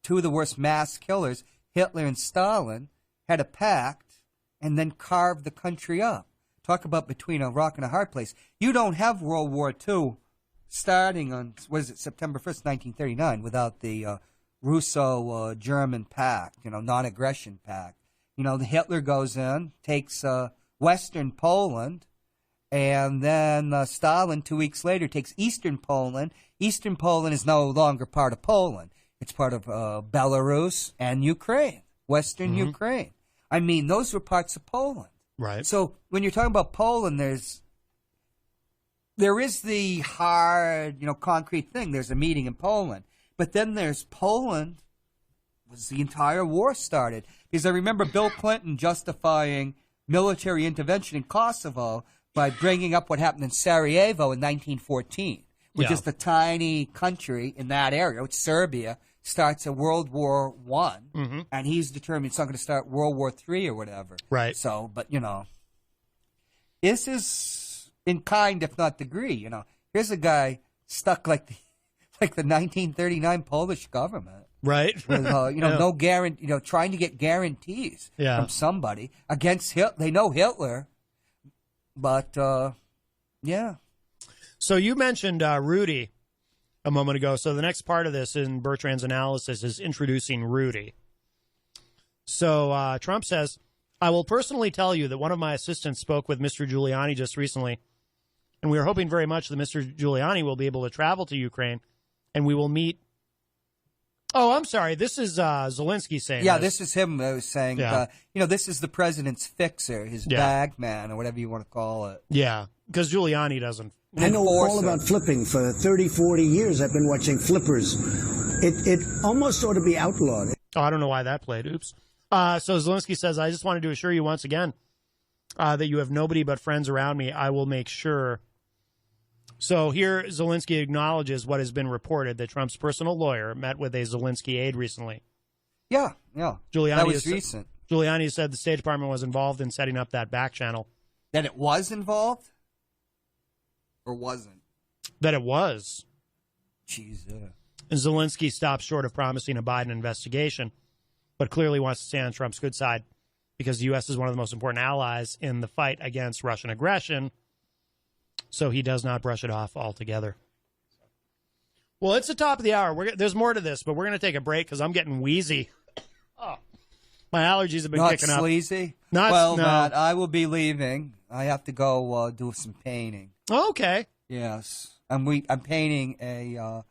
two of the worst mass killers, Hitler and Stalin, had a pact and then carved the country up. Talk about between a rock and a hard place. You don't have World War II starting on, September 1st, 1939, without the Russo-German pact, non-aggression pact. Hitler goes in, takes Western Poland, and then Stalin, 2 weeks later, takes Eastern Poland. Eastern Poland is no longer part of Poland. It's part of Belarus and Ukraine, Western Ukraine. I mean, those were parts of Poland. Right. So when you're talking about Poland, there is the hard, concrete thing. There's a meeting in Poland. But then there's Poland was the entire war started. Because I remember Bill Clinton justifying military intervention in Kosovo by bringing up what happened in Sarajevo in 1914, which is the tiny country in that area, which Serbia starts a World War I, and he's determined it's not going to start World War III or whatever. Right. So, but, this is in kind, if not degree. Here's a guy stuck like the 1939 Polish government. Right. With, no guarantee, trying to get guarantees from somebody against Hitler. They know Hitler, but, yeah. So you mentioned Rudy a moment ago. So the next part of this in Bertrand's analysis is introducing Rudy. So Trump says, I will personally tell you that one of my assistants spoke with Mr. Giuliani just recently, and we are hoping very much that Mr. Giuliani will be able to travel to Ukraine, and we will meet. Oh, I'm sorry. This is Zelensky saying this is him saying, this is the president's fixer, his bag man, or whatever you want to call it. Yeah, because Giuliani doesn't. I know all about flipping. For 30, 40 years, I've been watching flippers. It almost ought to be outlawed. Oh, I don't know why that played. Oops. So Zelensky says, I just wanted to assure you once again that you have nobody but friends around me. I will make sure. So here Zelensky acknowledges what has been reported, that Trump's personal lawyer met with a Zelensky aide recently. Yeah. Giuliani that was recent. Giuliani said the State Department was involved in setting up that back channel. That it was involved? Or wasn't? that it was. Jesus. And Zelensky stopped short of promising a Biden investigation, but clearly wants to stand on Trump's good side because the U.S. is one of the most important allies in the fight against Russian aggression. So he does not brush it off altogether. Well, it's the top of the hour. There's more to this, but we're going to take a break because I'm getting wheezy. Oh, my allergies have been kicking up. Not sleazy? No. Matt, I will be leaving. I have to go do some painting. Oh, okay. Yes. I'm painting a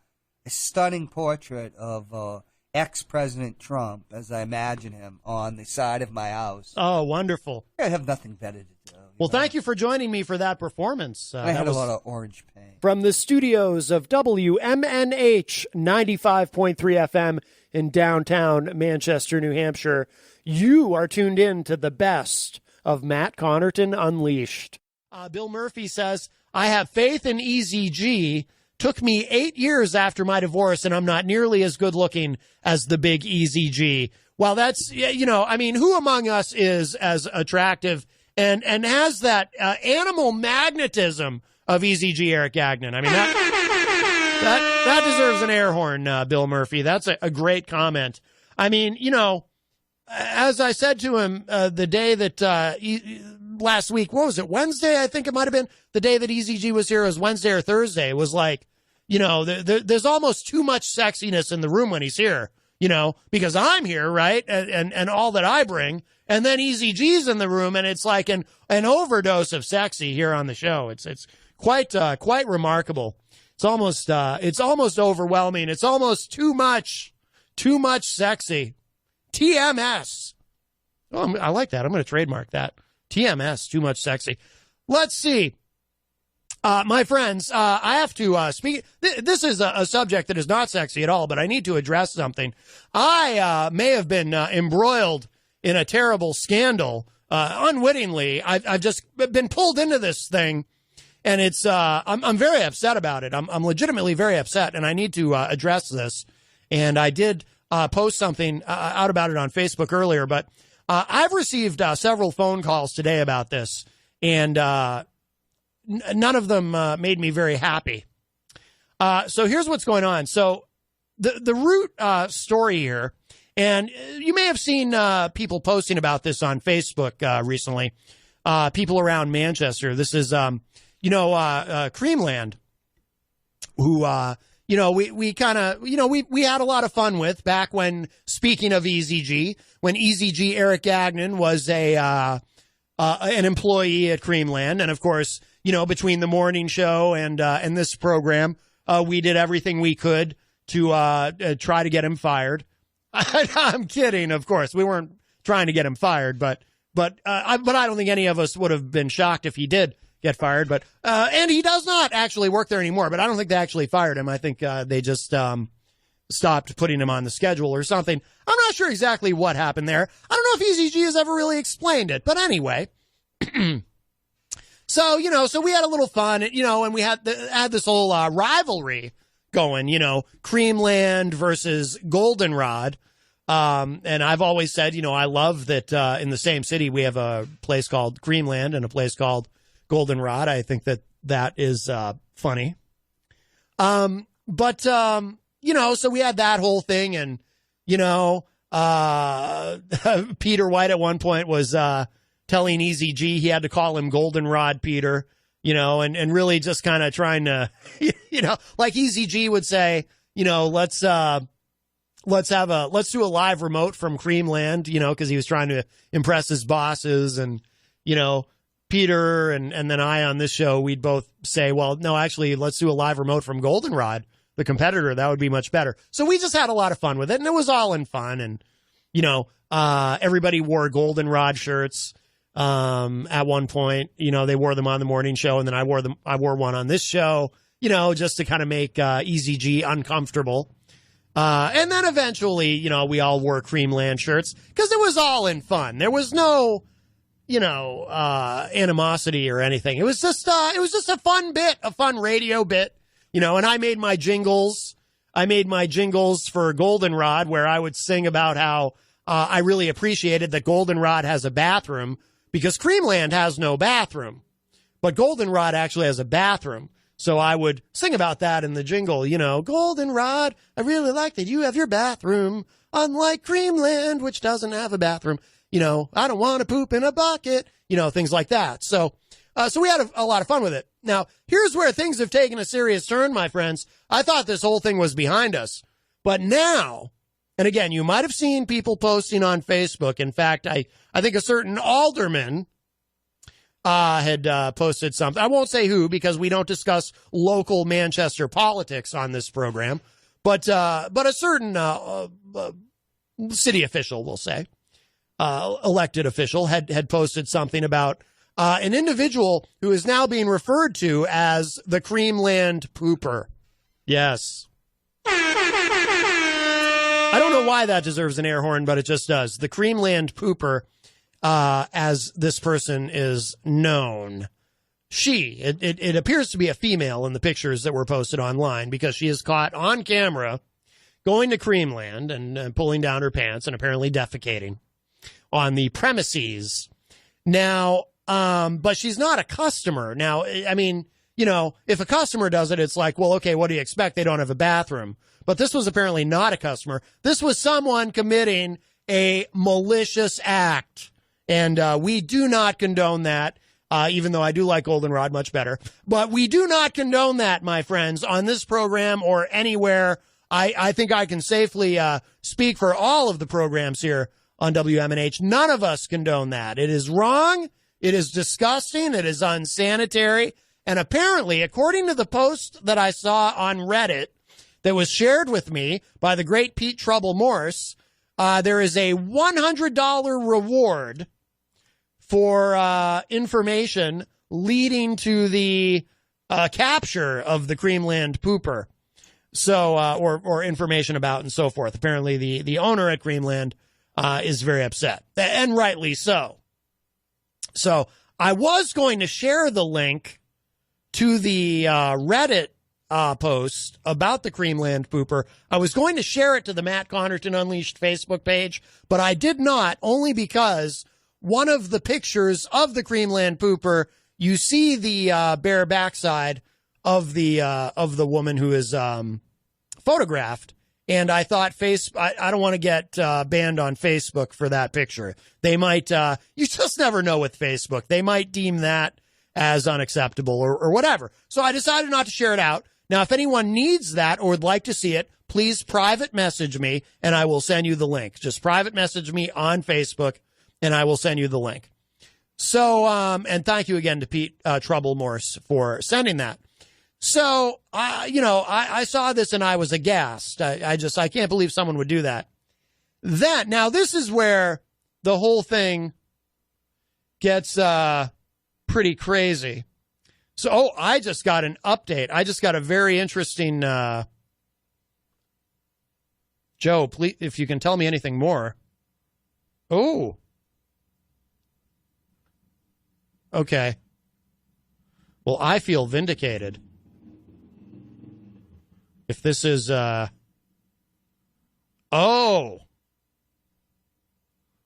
stunning portrait of ex-President Trump, as I imagine him, on the side of my house. Oh, wonderful. I have nothing better to do. Well, thank you for joining me for that performance. I had a lot of orange paint. From the studios of WMNH 95.3 FM in downtown Manchester, New Hampshire, you are tuned in to the best of Matt Connarton Unleashed. Bill Murphy says, I have faith in Easy G. Took me 8 years after my divorce, and I'm not nearly as good looking as the big Easy G. Well, that's, I mean, who among us is as attractive and has that animal magnetism of Easy G Eric Gagnon? I mean, that deserves an air horn, Bill Murphy. That's a great comment. I mean, as I said to him the day that last week, what was it, Wednesday? I think it might have been the day that Easy G was here. It was Wednesday or Thursday. It was like, there's almost too much sexiness in the room when he's here, because I'm here, right? And all that I bring. And then Easy G's in the room, and it's like an overdose of sexy here on the show. It's quite remarkable. It's almost overwhelming. It's almost too much sexy. TMS. Oh, I like that. I'm going to trademark that. TMS, too much sexy. Let's see. My friends, I have to speak. This is a subject that is not sexy at all, but I need to address something. I may have been embroiled in a terrible scandal unwittingly. I've just been pulled into this thing, and it's I'm very upset about it. I'm legitimately very upset, and I need to address this. And I did post something out about it on Facebook earlier, but I've received several phone calls today about this, and none of them made me very happy. So here's what's going on. So the root story here, and you may have seen people posting about this on Facebook recently, people around Manchester. This is, Creamland, who, we kind of, we had a lot of fun with back when, speaking of Easy G, when Easy G Eric Gagnon was an employee at Creamland. And of course, between the morning show and this program, we did everything we could to try to get him fired. I'm kidding, of course. We weren't trying to get him fired, but I don't think any of us would have been shocked if he did get fired. But and he does not actually work there anymore. But I don't think they actually fired him. I think they just stopped putting him on the schedule or something. I'm not sure exactly what happened there. I don't know if Easy G has ever really explained it. But anyway. So we had a little fun, and we had this whole rivalry going, Creamland versus Goldenrod. And I've always said, I love that in the same city we have a place called Creamland and a place called Goldenrod. I think that is funny. So we had that whole thing, and, Peter White at one point was telling Easy G he had to call him Goldenrod Peter, and really just kind of trying to, like Easy G would say, let's do a live remote from Creamland, because he was trying to impress his bosses, and, Peter and then I on this show, we'd both say, well, no, actually, let's do a live remote from Goldenrod, the competitor. That would be much better. So we just had a lot of fun with it, and it was all in fun. And, everybody wore Goldenrod shirts. At one point, they wore them on the morning show, and then I wore one on this show, just to kind of make, Easy G uncomfortable. And then eventually, we all wore Creamland shirts because it was all in fun. There was no, animosity or anything. It was just a fun bit, a fun radio bit, and I made my jingles. I made my jingles for Goldenrod where I would sing about how, I really appreciated that Goldenrod has a bathroom because Creamland has no bathroom, but Goldenrod actually has a bathroom. So I would sing about that in the jingle, goldenrod, I really like that you have your bathroom, unlike Creamland, which doesn't have a bathroom. I don't want to poop in a bucket, things like that. So we had a lot of fun with it. Now, here's where things have taken a serious turn, my friends. I thought this whole thing was behind us. But now, and again, you might have seen people posting on Facebook. In fact, I think a certain alderman had posted something. I won't say who because we don't discuss local Manchester politics on this program. But a certain city official, we'll say, elected official, had posted something about an individual who is now being referred to as the Creamland Pooper. Yes. I don't know why that deserves an air horn, but it just does. The Creamland Pooper, as this person is known. It appears to be a female in the pictures that were posted online because she is caught on camera going to Creamland and pulling down her pants and apparently defecating on the premises. Now, but she's not a customer. Now, I mean, if a customer does it, it's like, well, okay, what do you expect? They don't have a bathroom. But this was apparently not a customer. This was someone committing a malicious act. And we do not condone that, even though I do like Goldenrod much better. But we do not condone that, my friends, on this program or anywhere. I think I can safely speak for all of the programs here on WMNH. None of us condone that. It is wrong. It is disgusting. It is unsanitary. And apparently, according to the post that I saw on Reddit that was shared with me by the great Pete Trouble Morse, there is a $100 reward for information leading to the capture of the Creamland Pooper. So, or information about and so forth. Apparently, the owner at Creamland is very upset, and rightly so. So, I was going to share the link to the Reddit post about the Creamland Pooper. I was going to share it to the Matt Connarton Unleashed Facebook page, but I did not, only because one of the pictures of the Creamland Pooper, you see the bare backside of the woman who is photographed, and I thought I don't want to get banned on Facebook for that picture. They might you just never know with Facebook. They might deem that as unacceptable or whatever. So I decided not to share it out. Now, if anyone needs that or would like to see it, please private message me and I will send you the link. Just private message me on Facebook and I will send you the link. So, and thank you again to Pete Trouble Morse for sending that. So, I saw this and I was aghast. I can't believe someone would do that. Now this is where the whole thing gets pretty crazy. So, I just got an update. I just got a very interesting, Joe, please, if you can tell me anything more. Oh. Okay. Well, I feel vindicated. If this is, oh.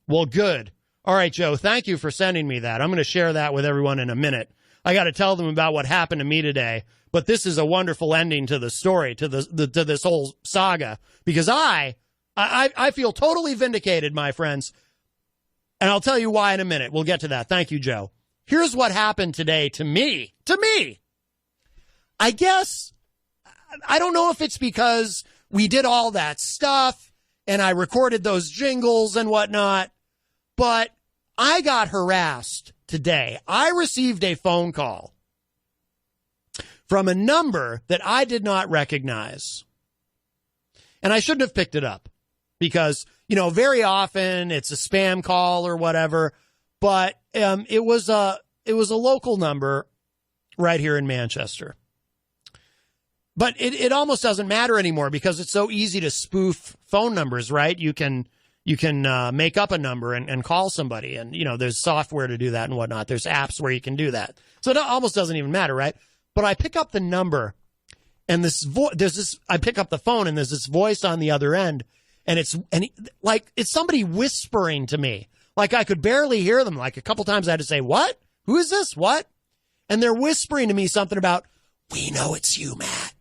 Well, good. All right, Joe, thank you for sending me that. I'm going to share that with everyone in a minute. I got to tell them about what happened to me today, but this is a wonderful ending to the story, to this whole saga, because I feel totally vindicated, my friends, and I'll tell you why in a minute. We'll get to that. Thank you, Joe. Here's what happened today to me. I guess, I don't know if it's because we did all that stuff and I recorded those jingles and whatnot, but I got harassed today. I received a phone call from a number that I did not recognize. And I shouldn't have picked it up because, very often it's a spam call or whatever, but it was a local number right here in Manchester. But it almost doesn't matter anymore because it's so easy to spoof phone numbers, right? You can make up a number and call somebody, and there's software to do that and whatnot. There's apps where you can do that, so it almost doesn't even matter, right? But I pick up the number, and I pick up the phone, and there's this voice on the other end, and it's somebody whispering to me, like I could barely hear them. Like a couple times I had to say, "What? Who is this? What?" And they're whispering to me something about, we know it's you, Matt.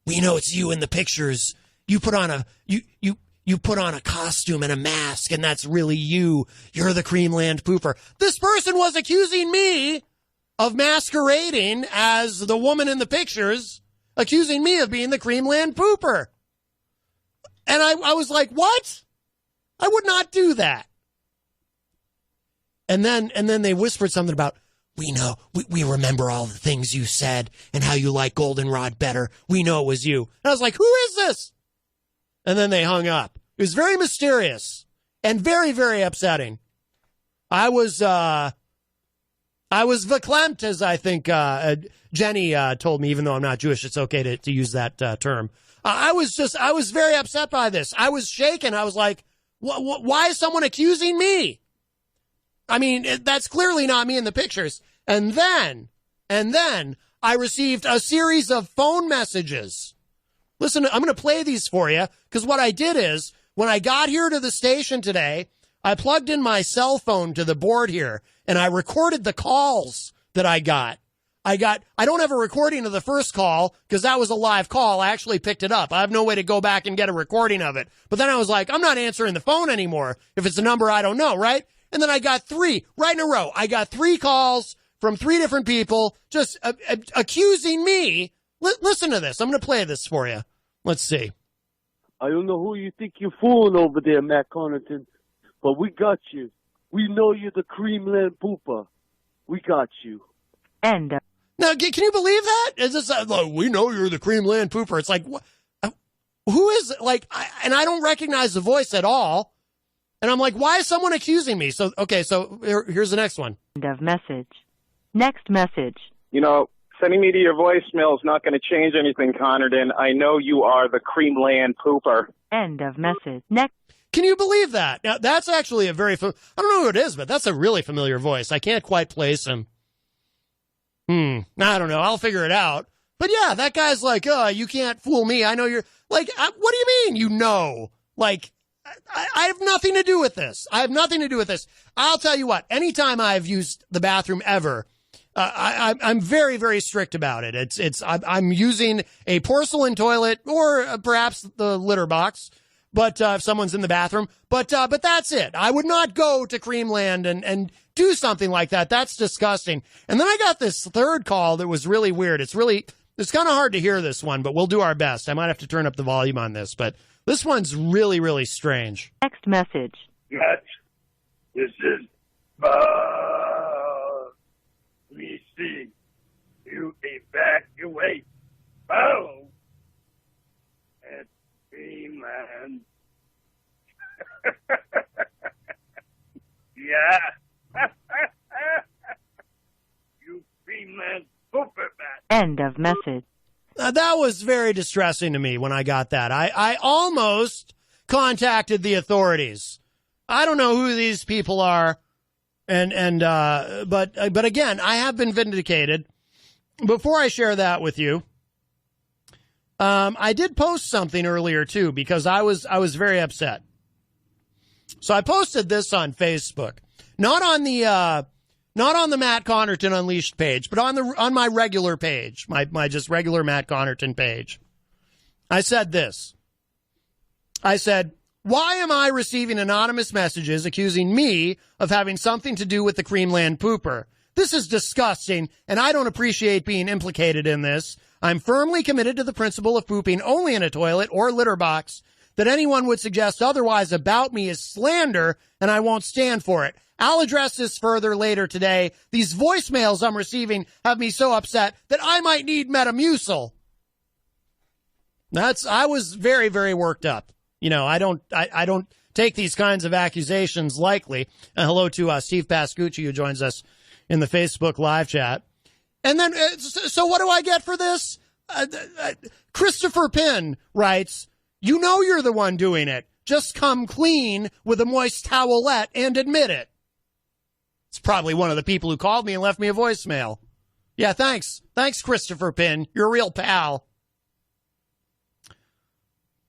We know it's you in the pictures. You put on a costume and a mask, and that's really you. You're the Creamland pooper. This person was accusing me of masquerading as the woman in the pictures, accusing me of being the Creamland pooper. And I was like, what? I would not do that. And then they whispered something about, we know, we remember all the things you said and how you like Goldenrod better. We know it was you. And I was like, who is this? And then they hung up. It was very mysterious and very, very upsetting. I was verklempt, as I think Jenny told me, even though I'm not Jewish, it's okay to use that term. I was very upset by this. I was shaken. I was like, why is someone accusing me? I mean, that's clearly not me in the pictures. And then I received a series of phone messages. Listen, I'm going to play these for you, because what I did is, when I got here to the station today, I plugged in my cell phone to the board here, and I recorded the calls that I got. I don't have a recording of the first call, because that was a live call. I actually picked it up. I have no way to go back and get a recording of it. But then I was like, I'm not answering the phone anymore if it's a number I don't know, right? And then I got 3 right in a row. I got 3 calls from 3 different people just accusing me. Listen to this. I'm going to play this for you. Let's see. I don't know who you think you're fooling over there, Matt Connarton, but we got you. We know you're the Creamland pooper. We got you. End. Now, can you believe that? Is this like, we know you're the Creamland pooper? It's like, who is it? Like, and I don't recognize the voice at all. And I'm like, why is someone accusing me? So, okay, so here's the next one. End of message. Next message. You know, sending me to your voicemail is not going to change anything, Connarton. I know you are the Creamland pooper. End of message. Next. Can you believe that? Now, that's actually a very, I don't know who it is, but that's a really familiar voice. I can't quite place him. I don't know. I'll figure it out. But yeah, that guy's like, oh, you can't fool me. I know you're, like, what do you mean you know? Like, I have nothing to do with this. I have nothing to do with this. I'll tell you what, anytime I've used the bathroom ever, I'm very, very strict about it. I'm using a porcelain toilet or perhaps the litter box, but if someone's in the bathroom, but that's it. I would not go to Creamland and do something like that. That's disgusting. And then I got this third call that was really weird. It's kind of hard to hear this one, but we'll do our best. I might have to turn up the volume on this, but this one's really, really strange. Next message. Matt, this is we see you evacuate Bow at Greenland. Yeah. You Greenland pooper, Matt. End of message. That was very distressing to me when I got that. I almost contacted the authorities. I don't know who these people are, but again, I have been vindicated. Before I share that with you, I did post something earlier too, because I was very upset. So I posted this on Facebook, not on the Matt Connarton Unleashed page, but on my regular page, my just regular Matt Connarton page. I said this. I said, why am I receiving anonymous messages accusing me of having something to do with the Creamland pooper? This is disgusting, and I don't appreciate being implicated in this. I'm firmly committed to the principle of pooping only in a toilet or litter box. That anyone would suggest otherwise about me is slander, and I won't stand for it. I'll address this further later today. These voicemails I'm receiving have me so upset that I might need Metamucil. I was very, very worked up. You know, I don't take these kinds of accusations lightly. Hello to Steve Pascucci, who joins us in the Facebook live chat. And then, so what do I get for this? Christopher Pinn writes, you know you're the one doing it. Just come clean with a moist towelette and admit it. It's probably one of the people who called me and left me a voicemail. Yeah, thanks. Thanks, Christopher Pinn. You're a real pal.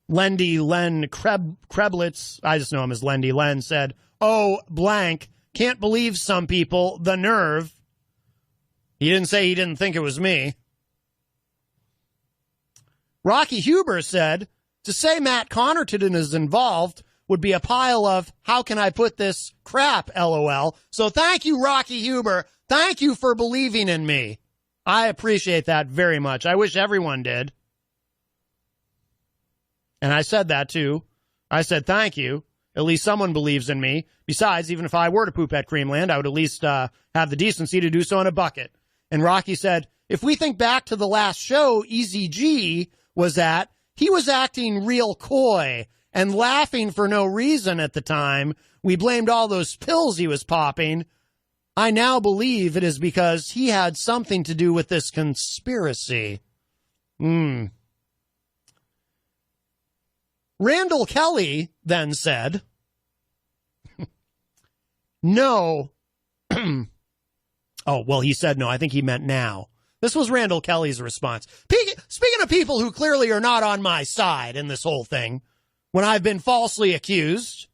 Lendy Len Kreblitz, I just know him as Lendy Len, said, oh, blank, can't believe some people, the nerve. He didn't say he didn't think it was me. Rocky Huber said, to say Matt Connarton is involved would be a pile of, how can I put this crap, LOL. So thank you, Rocky Huber. Thank you for believing in me. I appreciate that very much. I wish everyone did. And I said that too. I said, thank you. At least someone believes in me. Besides, even if I were to poop at Creamland, I would at least have the decency to do so in a bucket. And Rocky said, if we think back to the last show Easy G was at, he was acting real coy and laughing for no reason at the time. We blamed all those pills he was popping. I now believe it is because he had something to do with this conspiracy. Randall Kelly then said, no. Oh, well, he said no. I think he meant now. This was Randall Kelly's response. Speaking of people who clearly are not on my side in this whole thing, when I've been falsely accused,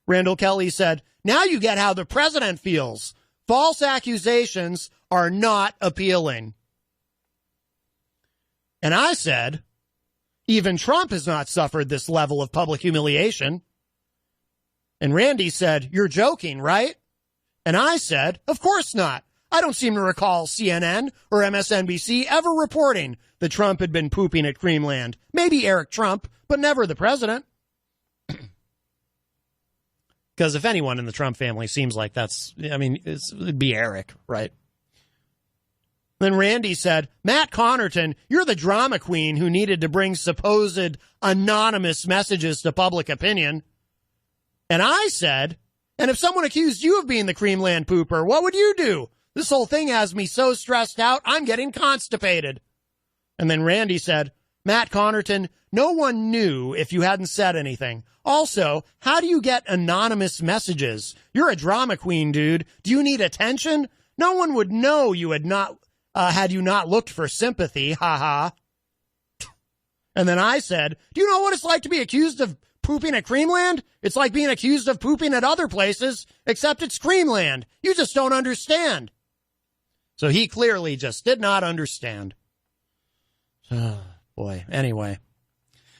Randall Kelly said, now you get how the president feels. False accusations are not appealing. And I said, even Trump has not suffered this level of public humiliation. And Randy said, you're joking, right? And I said, of course not. I don't seem to recall CNN or MSNBC ever reporting that Trump had been pooping at Creamland. Maybe Eric Trump, but never the president. Because if anyone in the Trump family seems like it'd be Eric, right? Then Randy said, Matt Connarton, you're the drama queen who needed to bring supposed anonymous messages to public opinion. And I said, and if someone accused you of being the Creamland pooper, what would you do? This whole thing has me so stressed out, I'm getting constipated. And then Randy said, Matt Connarton, no one knew if you hadn't said anything. Also, how do you get anonymous messages? You're a drama queen, dude. Do you need attention? No one would know you had not, had you not looked for sympathy. Ha ha. And then I said, do you know what it's like to be accused of pooping at Creamland? It's like being accused of pooping at other places, except it's Creamland. You just don't understand. So he clearly just did not understand. Oh, boy. Anyway.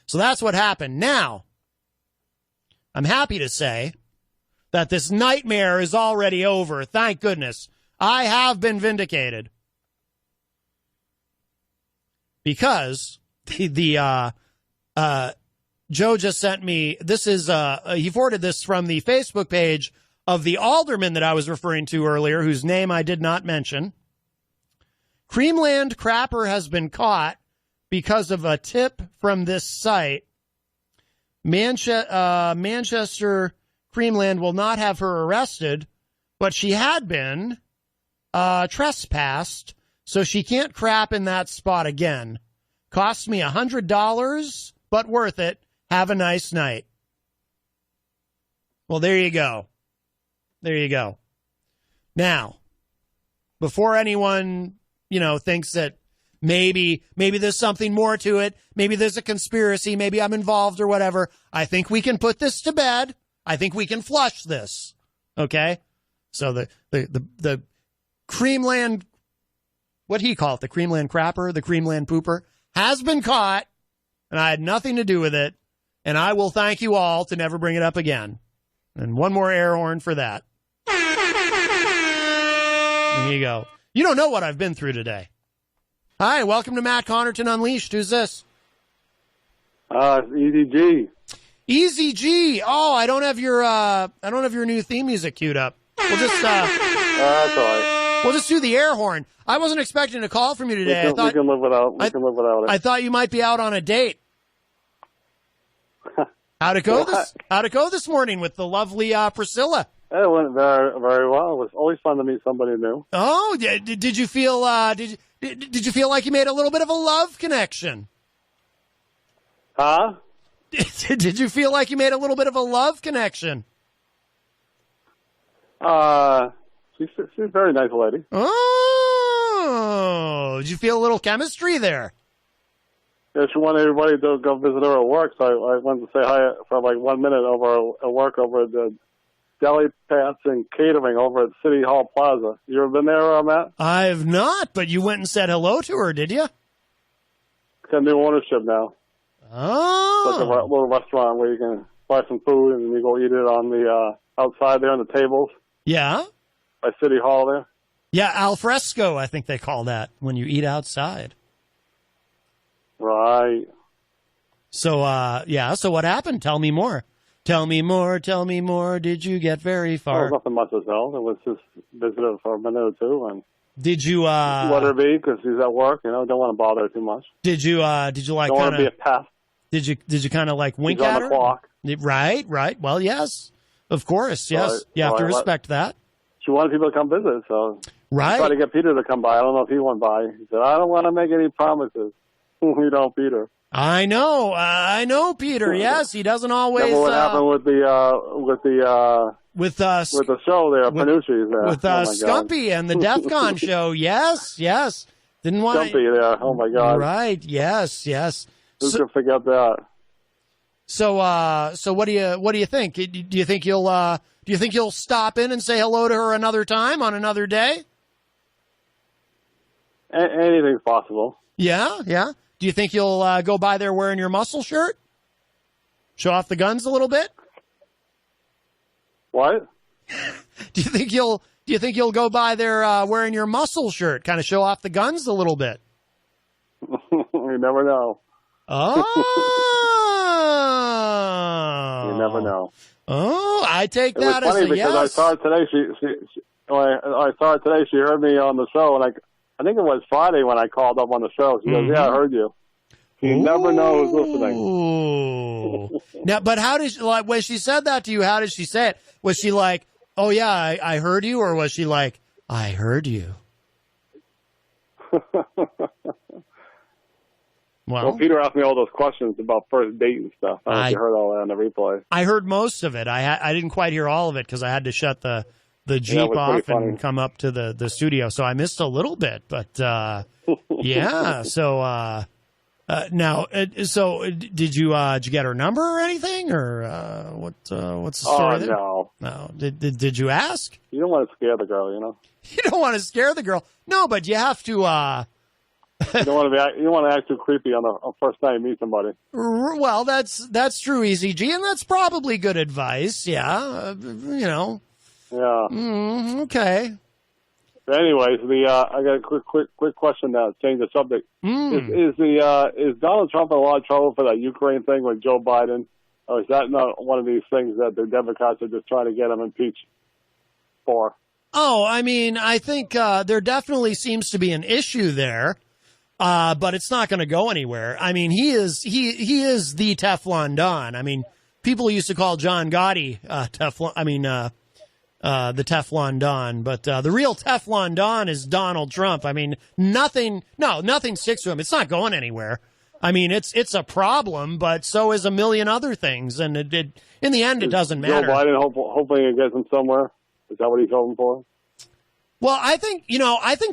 So that's what happened. Now, I'm happy to say that this nightmare is already over. Thank goodness. I have been vindicated. Because Joe just sent me, this is, he forwarded this from the Facebook page of the alderman that I was referring to earlier, whose name I did not mention. Creamland crapper has been caught because of a tip from this site. Manchester Creamland will not have her arrested, but she had been trespassed, so she can't crap in that spot again. Cost me $100, but worth it. Have a nice night. Well, there you go. There you go. Now, before anyone, thinks that maybe there's something more to it, maybe there's a conspiracy, maybe I'm involved or whatever, I think we can put this to bed. I think we can flush this. Okay? So the Creamland, what do you call it? The Creamland crapper, the Creamland pooper, has been caught, and I had nothing to do with it. And I will thank you all to never bring it up again. And one more air horn for that. There you go. You don't know what I've been through today. Hi, welcome to Matt Connarton Unleashed. Who's this? Easy G. Easy G. Oh, I don't have your new theme music queued up. We'll just that's all right. We'll just do the air horn. I wasn't expecting a call from you today. We can live without it. I thought you might be out on a date. How'd it go this morning with the lovely Priscilla? It went very, very well. It was always fun to meet somebody new. Oh, did you feel did you feel like you made a little bit of a love connection? Huh? Did you feel like you made a little bit of a love connection? She's a very nice lady. Oh, did you feel a little chemistry there? Yeah, she wanted everybody to go visit her at work, so I went to say hi for like 1 minute over at work over at the Deli Pats and Catering over at City Hall Plaza. You ever been there, Matt? I have not, but you went and said hello to her, did you? got new ownership now. Oh. It's like a little restaurant where you can buy some food and you go eat it on the outside there on the tables. Yeah. By City Hall there. Yeah, al fresco, I think they call that when you eat outside. Right. So, so what happened? Tell me more. Tell me more, tell me more. Did you get very far? Well, nothing much as hell. It was just visited for a minute or two and did you, let her be because she's at work, don't want to bother her too much. Did you like don't want to be a pest. Did you kind of like wink she's at on her? The clock. Right. Well, yes, of course, yes. Right. You have to respect that. She wanted people to come visit, so right. I tried to get Peter to come by. I don't know if he went by. He said, "I don't want to make any promises." You don't, Peter. I know, Peter. Yes, he doesn't always. Remember what happened with the show there, Panucci's there. With Scumpy and the DEF CON show. Yes. Didn't want Scumpy there. Oh my God. Right. Yes. Who could forget that? So what do you think? Do you think you'll stop in and say hello to her another time on another day? Anything's possible. Yeah. Do you think you'll go by there wearing your muscle shirt? Show off the guns a little bit? What? Do you think you'll go by there wearing your muscle shirt, kind of show off the guns a little bit? You never know. Oh. You never know. Oh, I take that as a yes. It was funny because I saw her today. She heard me on the show, and I think it was Friday when I called up on the show. She goes, "Yeah, I heard you." You never know who's listening. Now, but how did when she said that to you? How did she say it? Was she like, "Oh yeah, I heard you," or was she like, "I heard you"? Well, Peter asked me all those questions about first date and stuff. I don't know if you heard all that on the replay. I heard most of it. I didn't quite hear all of it because I had to shut the Jeep off and come up to the studio, so I missed a little bit. But yeah, so now, so did you get her number or anything, or what's the story there? No. Did you ask? You don't want to scare the girl, You don't want to scare the girl. No, but you have to. You don't want to act too creepy on the first time you meet somebody. Well, that's true, Easy G, and that's probably good advice. Yeah, Yeah. Okay. Anyways, I got a quick question now. Change the subject. Is Donald Trump in a lot of trouble for that Ukraine thing with Joe Biden, or is that not one of these things that the Democrats are just trying to get him impeached for? Oh, I mean, I think there definitely seems to be an issue there. But it's not going to go anywhere. I mean, he is the Teflon Don. I mean, people used to call John Gotti Teflon. I mean, the Teflon Don. But the real Teflon Don is Donald Trump. I mean, nothing sticks to him. It's not going anywhere. I mean, it's a problem, but so is a million other things. And in the end, it doesn't matter. Joe Biden hoping it gets him somewhere. Is that what he's hoping for? Well, I think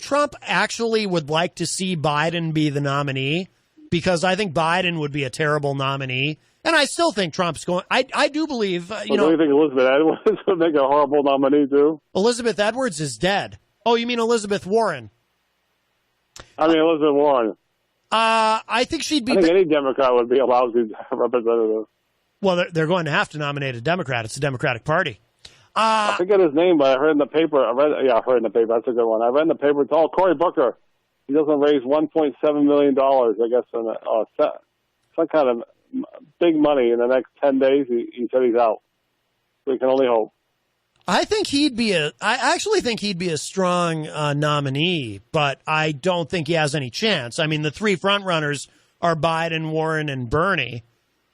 Trump actually would like to see Biden be the nominee because I think Biden would be a terrible nominee. And I still think Trump's going. I do believe, do you think Elizabeth Edwards would make a horrible nominee too? Elizabeth Edwards is dead. Oh, you mean Elizabeth Warren? I mean, Elizabeth Warren. I think she'd be. I think any Democrat would be a lousy representative. Well, they're going to have to nominate a Democrat. It's a Democratic Party. I forget his name, but I heard in the paper. I heard in the paper. That's a good one. I read in the paper. It's all Cory Booker. He doesn't raise $1.7 million, I guess, some kind of big money in the next 10 days. He said he's out. We can only hope. I actually think he'd be a strong nominee, but I don't think he has any chance. I mean, the three front runners are Biden, Warren, and Bernie.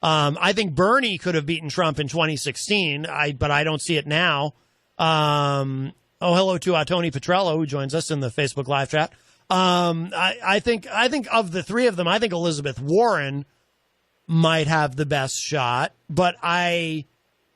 I think Bernie could have beaten Trump in 2016, but I don't see it now. Hello to Tony Petrello, who joins us in the Facebook live chat. I think of the three of them, I think Elizabeth Warren might have the best shot, but I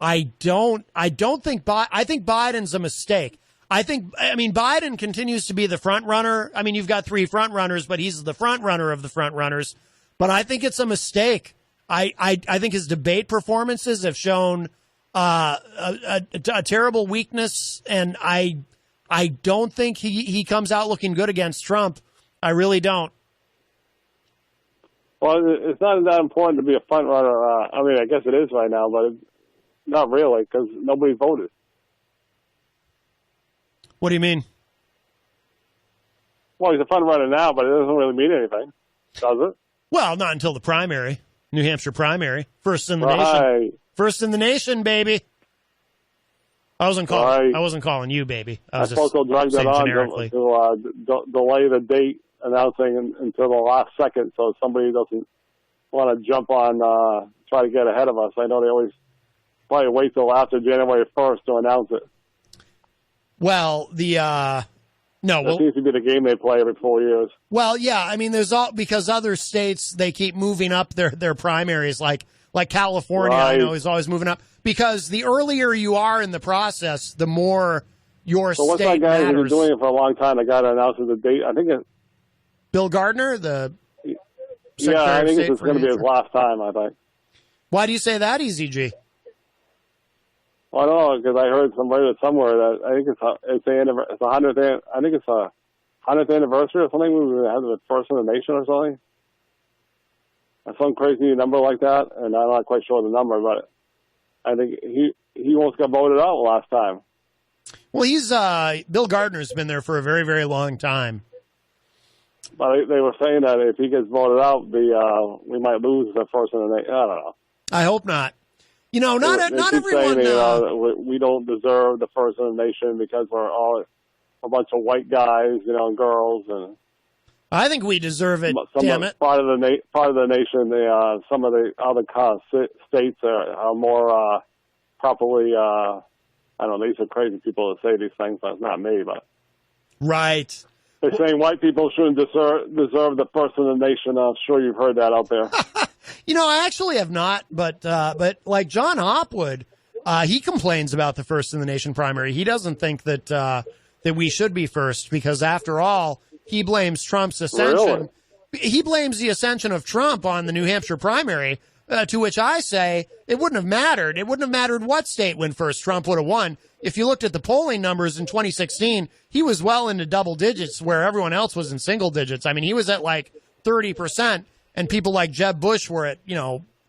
think Biden's a mistake. Biden continues to be the front runner. I mean, you've got three front runners, but he's the front runner of the front runners. But I think it's a mistake. I think his debate performances have shown a terrible weakness, and I don't think he comes out looking good against Trump. I really don't. Well, it's not that important to be a front runner. I mean, I guess it is right now, but not really because nobody voted. What do you mean? Well, he's a front runner now, but it doesn't really mean anything, does it? Well, not until the primary, New Hampshire primary, first in the nation, first in the nation, baby. I wasn't calling you, baby. I was suppose they'll drag that on to delay the date announcing until the last second, so somebody doesn't want to jump on, try to get ahead of us. I know they always probably wait till after January 1st to announce it. Well, that seems to be the game they play every 4 years. Well, yeah, I mean, because other states, they keep moving up their primaries, like California, right. I know, is always moving up. Because the earlier you are in the process, the more your state matters. So what's that guy who's been doing it for a long time, the guy that announces the date? I think it's Bill Gardner, the Secretary I think it's going to be his last time, I think. Why do you say that, EZG? Well, I don't know, because I heard somewhere that I think it's the 100th. I think it's a 100th anniversary or something. We had the first in the nation or something. Some crazy number like that, and I'm not quite sure the number, but I think he almost got voted out last time. Well, Bill Gardner's been there for a very, very long time. But they were saying that if he gets voted out, we might lose the first in the nation. I don't know. I hope not. You know, not everyone. Saying we don't deserve the first in the nation because we're all a bunch of white guys, and girls, and I think we deserve it. Damn it! Part of the nation, some of the other states are more properly. I don't know. These are crazy people that say these things. But it's not me, but right. They're saying white people shouldn't deserve the first in the nation. I'm sure you've heard that out there. I actually have not, but like John Hopwood, he complains about the first in the nation primary. He doesn't think that we should be first because, after all, he blames Trump's ascension. Really? He blames the ascension of Trump on the New Hampshire primary, to which I say it wouldn't have mattered. It wouldn't have mattered what state went first. Trump would have won. If you looked at the polling numbers in 2016, he was well into double digits where everyone else was in single digits. I mean, he was at like 30%, and people like Jeb Bush were at,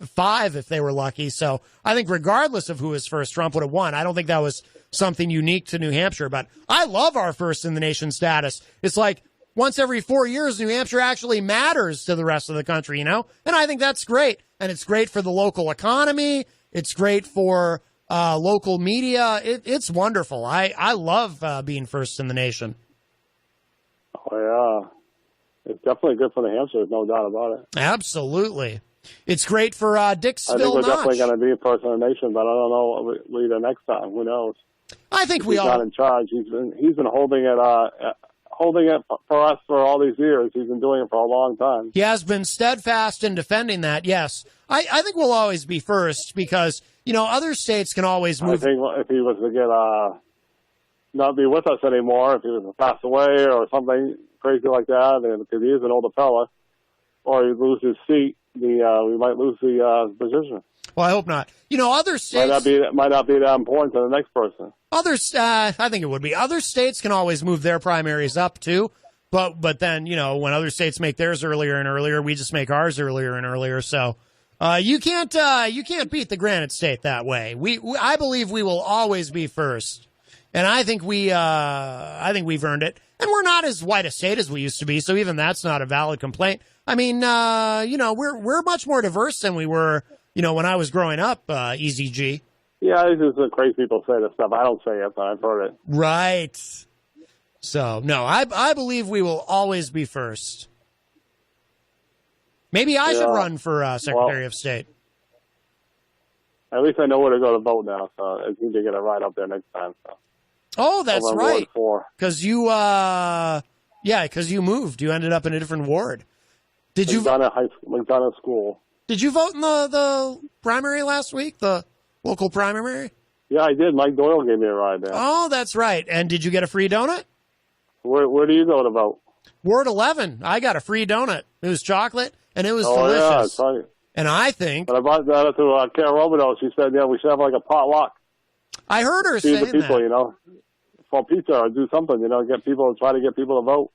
5 if they were lucky. So I think regardless of who was first, Trump would have won. I don't think that was something unique to New Hampshire, but I love our first in the nation status. It's like once every 4 years, New Hampshire actually matters to the rest of the country, And I think that's great. And it's great for the local economy. It's great for local media. It's wonderful. I love being first in the nation. Oh, yeah. It's definitely good for New Hampshire. There's no doubt about it. Absolutely. It's great for Dixville. I think we're Notch. definitely going to be first in the nation, but I don't know we the next time. Who knows? I think he's not in charge. He's been holding it for us for all these years. He's been doing it for a long time. He has been steadfast in defending that, yes. I think we'll always be first because, other states can always move. I think if he was to get not be with us anymore, if he was to pass away or something crazy like that, and because he is an older fella, or he lose his seat, we might lose the position. Well, I hope not. Other states might not be that important to the next person. I think it would be. Other states can always move their primaries up too, but then when other states make theirs earlier and earlier, we just make ours earlier and earlier. So you can't beat the Granite State that way. I believe we will always be first, and I think we've earned it. And we're not as white a state as we used to be, so even that's not a valid complaint. I mean, we're much more diverse than we were, when I was growing up, EZG. Yeah, this is the crazy people say this stuff. I don't say it, but I've heard it. Right. So, no, I believe we will always be first. Maybe I should run for Secretary of State. At least I know where to go to vote now, so I need to get a ride up there next time. So. Oh, that's right. Because you moved. You ended up in a different ward. Did you vote McDonough School? Did you vote in the primary last week? The local primary? Yeah, I did. Mike Doyle gave me a ride there. Oh, that's right. And did you get a free donut? Where do you go to vote? Ward 11. I got a free donut. It was chocolate, and it was delicious. Yeah, that's right. And I think... But I brought that to Karen Robideau. She said, we should have like a potluck. I heard her saying the people, that. For pizza or do something, try to get people to vote.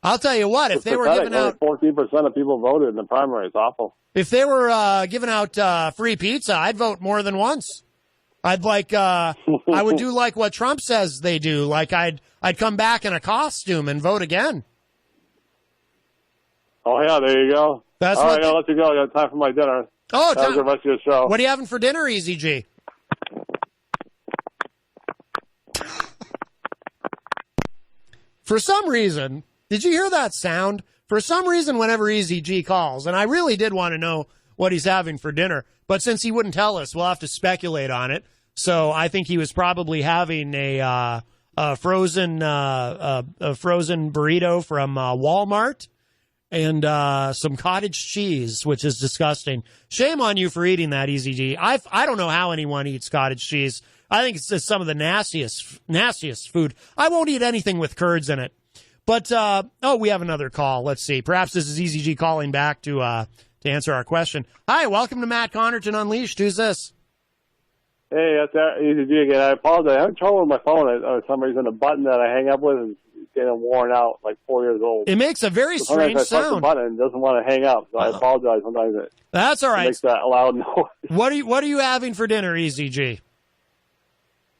I'll tell you what, if they were giving out 14% of people voted in the primary. It's awful. If they were giving out free pizza, I'd vote more than once. I would do like what Trump says they do. Like I'd come back in a costume and vote again. Oh yeah, there you go. That's all what right, I gotta let you go. I got time for my dinner. Oh, have a good rest of your show. What are you having for dinner, Easy G? For some reason, did you hear that sound? For some reason, whenever Easy G calls, and I really did want to know what he's having for dinner, but since he wouldn't tell us, we'll have to speculate on it. So I think he was probably having a frozen burrito from Walmart and some cottage cheese, which is disgusting. Shame on you for eating that, Easy G. I don't know how anyone eats cottage cheese. I think it's just some of the nastiest food. I won't eat anything with curds in it. But, we have another call. Let's see. Perhaps this is Easy G calling back to answer our question. Hi, welcome to Matt Connarton Unleashed. Who's this? Hey, that's Easy G again. I apologize. I have trouble with my phone. For some reason, the button that I hang up with is getting worn out, like 4 years old. It makes a very strange sound. I press the button, it doesn't want to hang up, so I apologize. Sometimes that's all right. It makes that loud noise. What are you having for dinner, Easy G?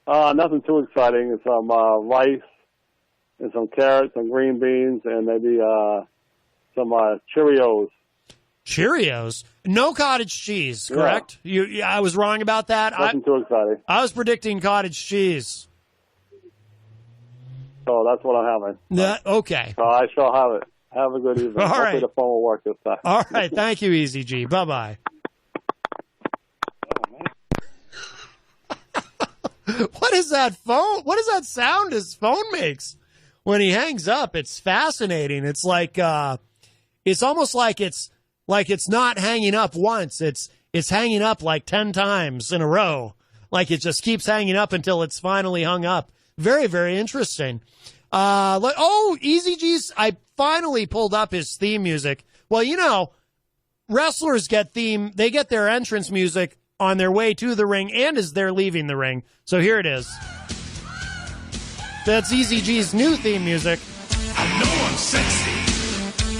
Nothing too exciting. Some rice and some carrots and green beans and maybe some Cheerios. Cheerios? No cottage cheese, correct? Yeah. I was wrong about that. Nothing too exciting. I was predicting cottage cheese. So that's what I'm having. Okay. So I shall have it. Have a good evening. All Hopefully right. the phone will work this time. All right. Thank you, Easy G. Bye-bye. What is that phone? What is that sound his phone makes when he hangs up? It's fascinating. It's like it's almost like it's not hanging up once. It's hanging up like 10 times in a row. Like it just keeps hanging up until it's finally hung up. Very, very interesting. Easy G's, I finally pulled up his theme music. Well, you know, wrestlers get their entrance music on their way to the ring and as they're leaving the ring. So here it is. That's Easy G's new theme music. I know I'm sexy.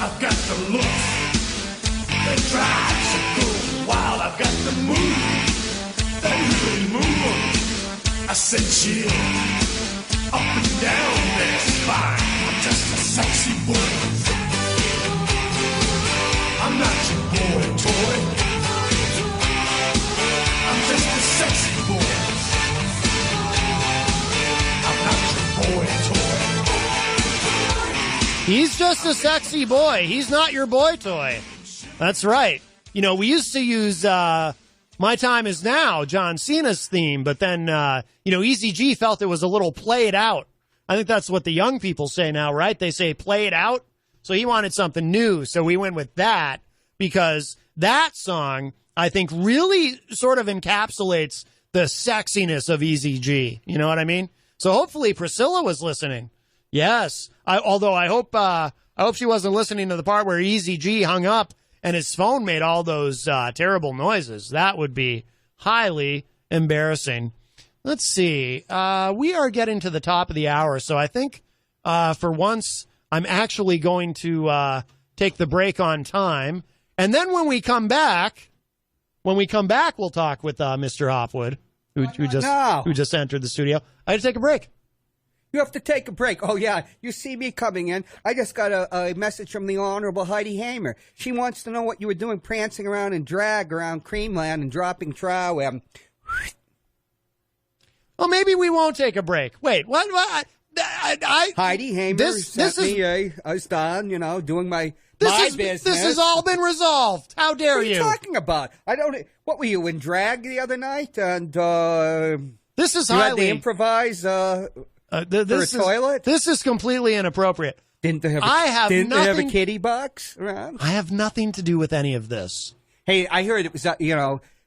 I've got the look that drives a girl wild. I've got the move that really move. I said chill up and down their spine. I'm just a sexy boy. I'm not your boy toy. I'm just a sexy boy. I'm not your boy toy. He's just a sexy boy. He's not your boy toy. That's right. You know, we used to use My Time Is Now, John Cena's theme, but then, Easy G felt it was a little played out. I think that's what the young people say now, right? They say play it out. So he wanted something new, so we went with that because that song, I think, really sort of encapsulates the sexiness of Easy G. You know what I mean? So hopefully Priscilla was listening. Yes. Although I hope she wasn't listening to the part where Easy G hung up and his phone made all those terrible noises. That would be highly embarrassing. Let's see. We are getting to the top of the hour, so I think for once I'm actually going to take the break on time. And then when we come back, we'll talk with Mr. Hopwood, who just entered the studio. I had to take a break. You have to take a break. Oh, yeah. You see me coming in. I just got a message from the Honorable Heidi Hamer. She wants to know what you were doing prancing around in drag around Creamland and dropping trow. Well, maybe we won't take a break. Wait, what? Heidi Hamer sent me I was done, doing my business. This has all been resolved. How dare you? What are you talking about? What were you in drag the other night? And this is you highly had to improvise for a toilet. This is completely inappropriate. Didn't they have a kitty box around? I have nothing to do with any of this. Hey, I heard it was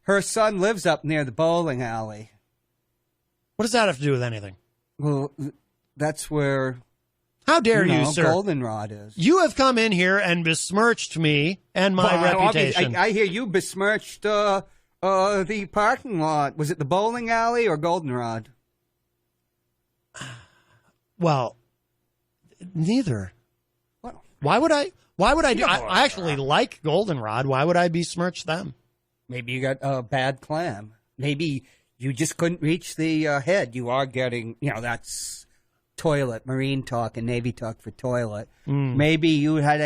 her son lives up near the bowling alley. What does that have to do with anything? Well, that's where. How dare you, sir? Goldenrod is. You have come in here and besmirched me and my reputation. I hear you besmirched the parking lot. Was it the bowling alley or Goldenrod? Well, neither. Well, Why would I? Why would I do? I actually like goldenrod. Why would I besmirch them? Maybe you got a bad clam. Maybe you just couldn't reach the head. You are getting, that's toilet, marine talk and Navy talk for toilet. Maybe you had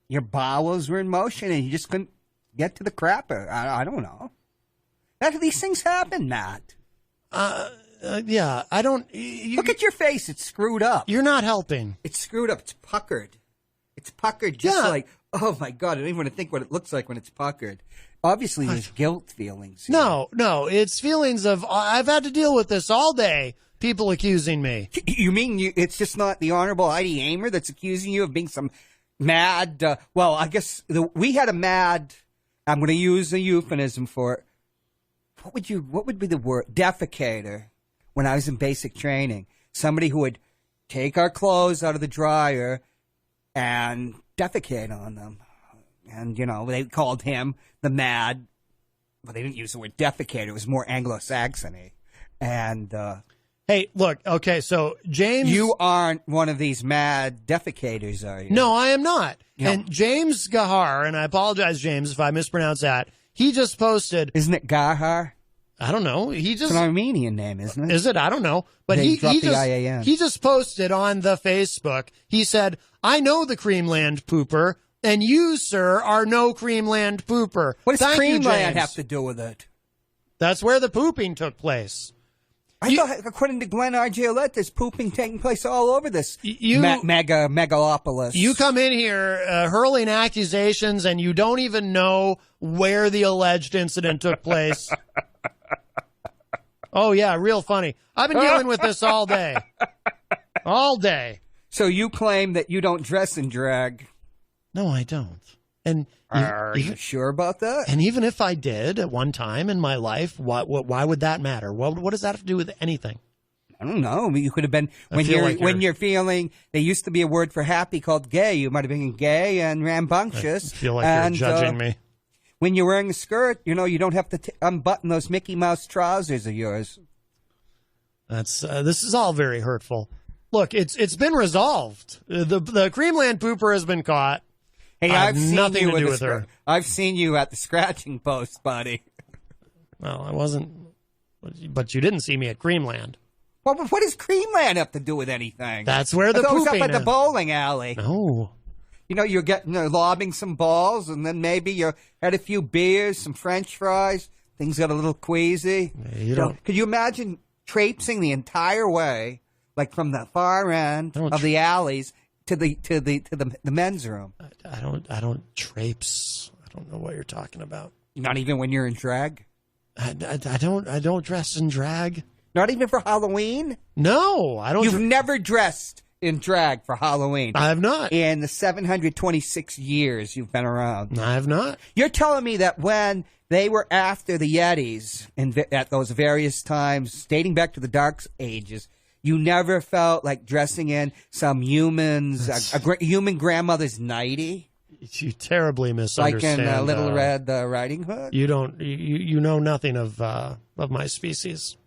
your bowels were in motion and you just couldn't get to the crapper. I don't know. These things happen, Matt. Yeah, I don't. Look at your face. It's screwed up. You're not helping. It's screwed up. It's puckered. It's puckered just like, oh my God, I don't even want to think what it looks like when it's puckered. Obviously, there's guilt feelings here. No, it's feelings of, I've had to deal with this all day. People accusing me. You mean it's just not the Honorable Heidi Amer that's accusing you of being some mad, well, I guess we had a mad, I'm going to use a euphemism for it. What would be the word? Defecator. When I was in basic training. Somebody who would take our clothes out of the dryer and defecate on them. And, they called him the mad, well, they didn't use the word defecator. It was more Anglo-Saxon-y. And, hey, look, okay, so James. You aren't one of these mad defecators, are you? No, I am not. No. And James Gahar, and I apologize, James, if I mispronounce that, he just posted. Isn't it Gahar? I don't know. It's an Armenian name, isn't it? Is it? I don't know. But he just posted on the Facebook. He said, "I know the Creamland pooper, and you, sir, are no Creamland pooper." What does Thank you, Creamland James. have to do with it? That's where the pooping took place. I thought, according to Glenn R. Gillette, there's pooping taking place all over this megalopolis. You come in here hurling accusations, and you don't even know where the alleged incident took place. Oh, yeah, real funny. I've been dealing with this all day. All day. So you claim that you don't dress in drag? No, I don't. And are you sure about that? And even if I did at one time in my life, why would that matter? What does that have to do with anything? I don't know. I mean, you could have been when you're feeling. There used to be a word for happy called gay. You might have been gay and rambunctious. I feel like you're judging me. When you're wearing a skirt, you don't have to unbutton those Mickey Mouse trousers of yours. That's this is all very hurtful. Look, it's been resolved. The Creamland pooper has been caught. Hey, I've seen nothing you to do with her. I've seen you at the scratching post, buddy. Well, I wasn't, but you didn't see me at Creamland. What does Creamland have to do with anything? That's where the pooping pooping up at the is. bowling alley. No. You're getting lobbing some balls, and then maybe you had a few beers, some French fries. Things got a little queasy. Could you imagine traipsing the entire way, like from the far end of the alleys to the men's room? I don't traipse. I don't know what you're talking about. Not even when you're in drag? I don't dress in drag. Not even for Halloween? No, I don't. You've never dressed in drag for Halloween? I have not. In the 726 years you've been around? I have not. You're telling me that when they were after the Yetis at those various times, dating back to the Dark Ages, you never felt like dressing in some human grandmother's nightie? You terribly misunderstand. Like in Little Red Riding Hood? You don't. You know nothing of my species.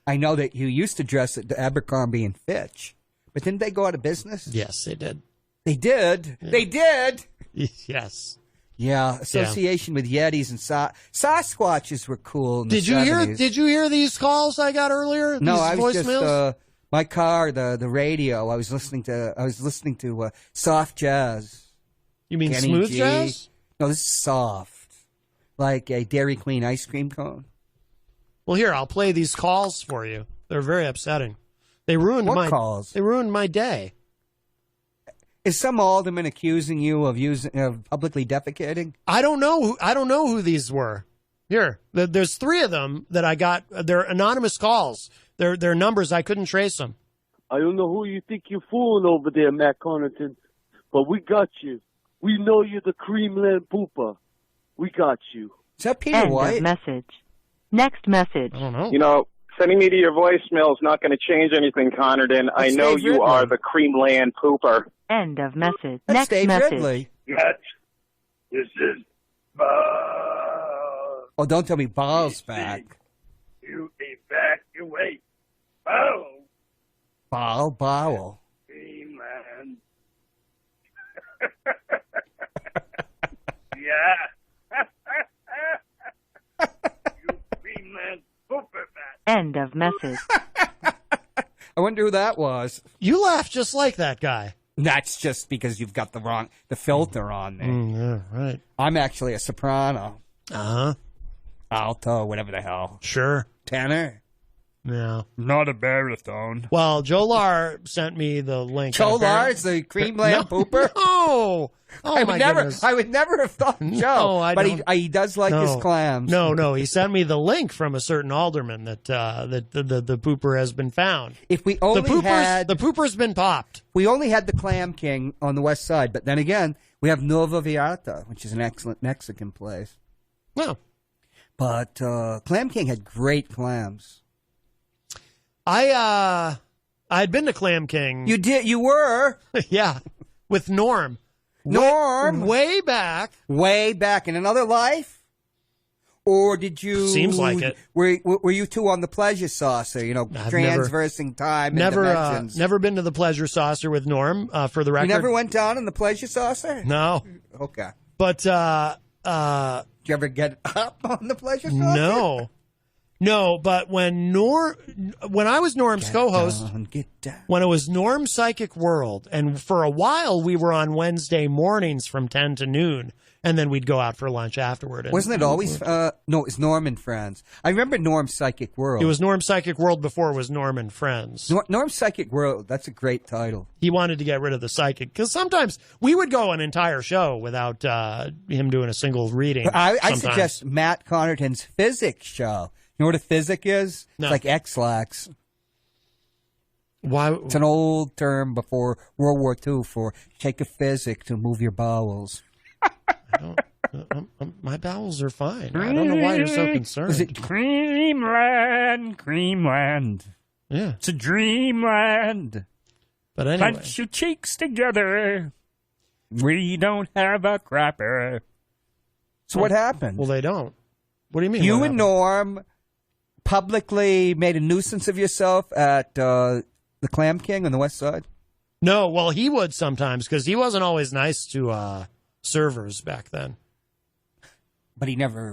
I know that you used to dress at Abercrombie and Fitch, but didn't they go out of business? Yes, they did. They did. Yeah. They did. Yes. Yeah, association with Yetis and Sasquatches were cool. In did the you 70s. Did you hear these calls I got earlier? No, these I was voicemails? just my car, the radio. I was listening to soft jazz. You mean Kenny smooth G. jazz? No, this is soft, like a Dairy Queen ice cream cone. Well, here, I'll play these calls for you. They're very upsetting. They ruined What calls? They ruined my day. Is some alderman accusing you of publicly defecating? I don't know who these were. Here, there's three of them that I got. They're anonymous calls. They're numbers. I couldn't trace them. I don't know who you think you're fooling over there, Matt Connarton, but we got you. We know you're the Creamland pooper. We got you. Is that Peter End White? of message. Next message. I don't know. Sending me to your voicemail is not going to change anything, Connarton. I know Dave you Ridley. are the Creamland pooper. End of message. That's Next Dave message. Ridley. Yes. This is Oh, don't tell me Ball's back. You evacuate. Oh. Bowel. Greenland. yeah. You Greenland pooper bat. End of message. I wonder who that was. You laugh just like that guy. That's just because you've got the filter on there. Yeah, right. I'm actually a soprano. Uh-huh. Alto, whatever the hell. Sure. Tenor. Yeah. Not a baritone. Well, Joe Lar sent me the link. Joe Lars, the Creamland pooper? No. Oh, I my would never, goodness. I would never have thought Joe, but he does like his clams. No, he sent me the link from a certain alderman that the pooper has been found. If we only the pooper's been popped. We only had the Clam King on the west side, but then again, we have Nova Viata, which is an excellent Mexican place. No. But Clam King had great clams. I'd been to Clam King. You did? You were? Yeah, with Norm. Norm? Way back. Way back in another life? Or did you... Seems like it. Were you two on the pleasure saucer? You know, transversing time and dimensions. Never been to the pleasure saucer with Norm, for the record. You never went down in the pleasure saucer? No. Okay. But, did you ever get up on the pleasure saucer? No, but when I was Norm's co-host, when it was Norm's Psychic World, and for a while we were on Wednesday mornings from 10 to noon, and then we'd go out for lunch afterward. Wasn't it always, no, it was Norm and Friends. I remember Norm's Psychic World. It was Norm's Psychic World before it was Norm and Friends. Norm's Psychic World, that's a great title. He wanted to get rid of the psychic, because sometimes we would go an entire show without him doing a single reading. I suggest Matt Connarton's physics show. You know what a physic is? No. It's like X-lax. Why? It's an old term before World War II for take a physic to move your bowels. My bowels are fine. I don't know why you're so concerned. Is it Creamland? Yeah. It's a dreamland. But anyway. Punch your cheeks together. We don't have a crapper. So what happened? Well, they don't. What do you mean? You and Norm publicly made a nuisance of yourself at the Clam King on the west side? No, well, he would sometimes because he wasn't always nice to servers back then. But he never...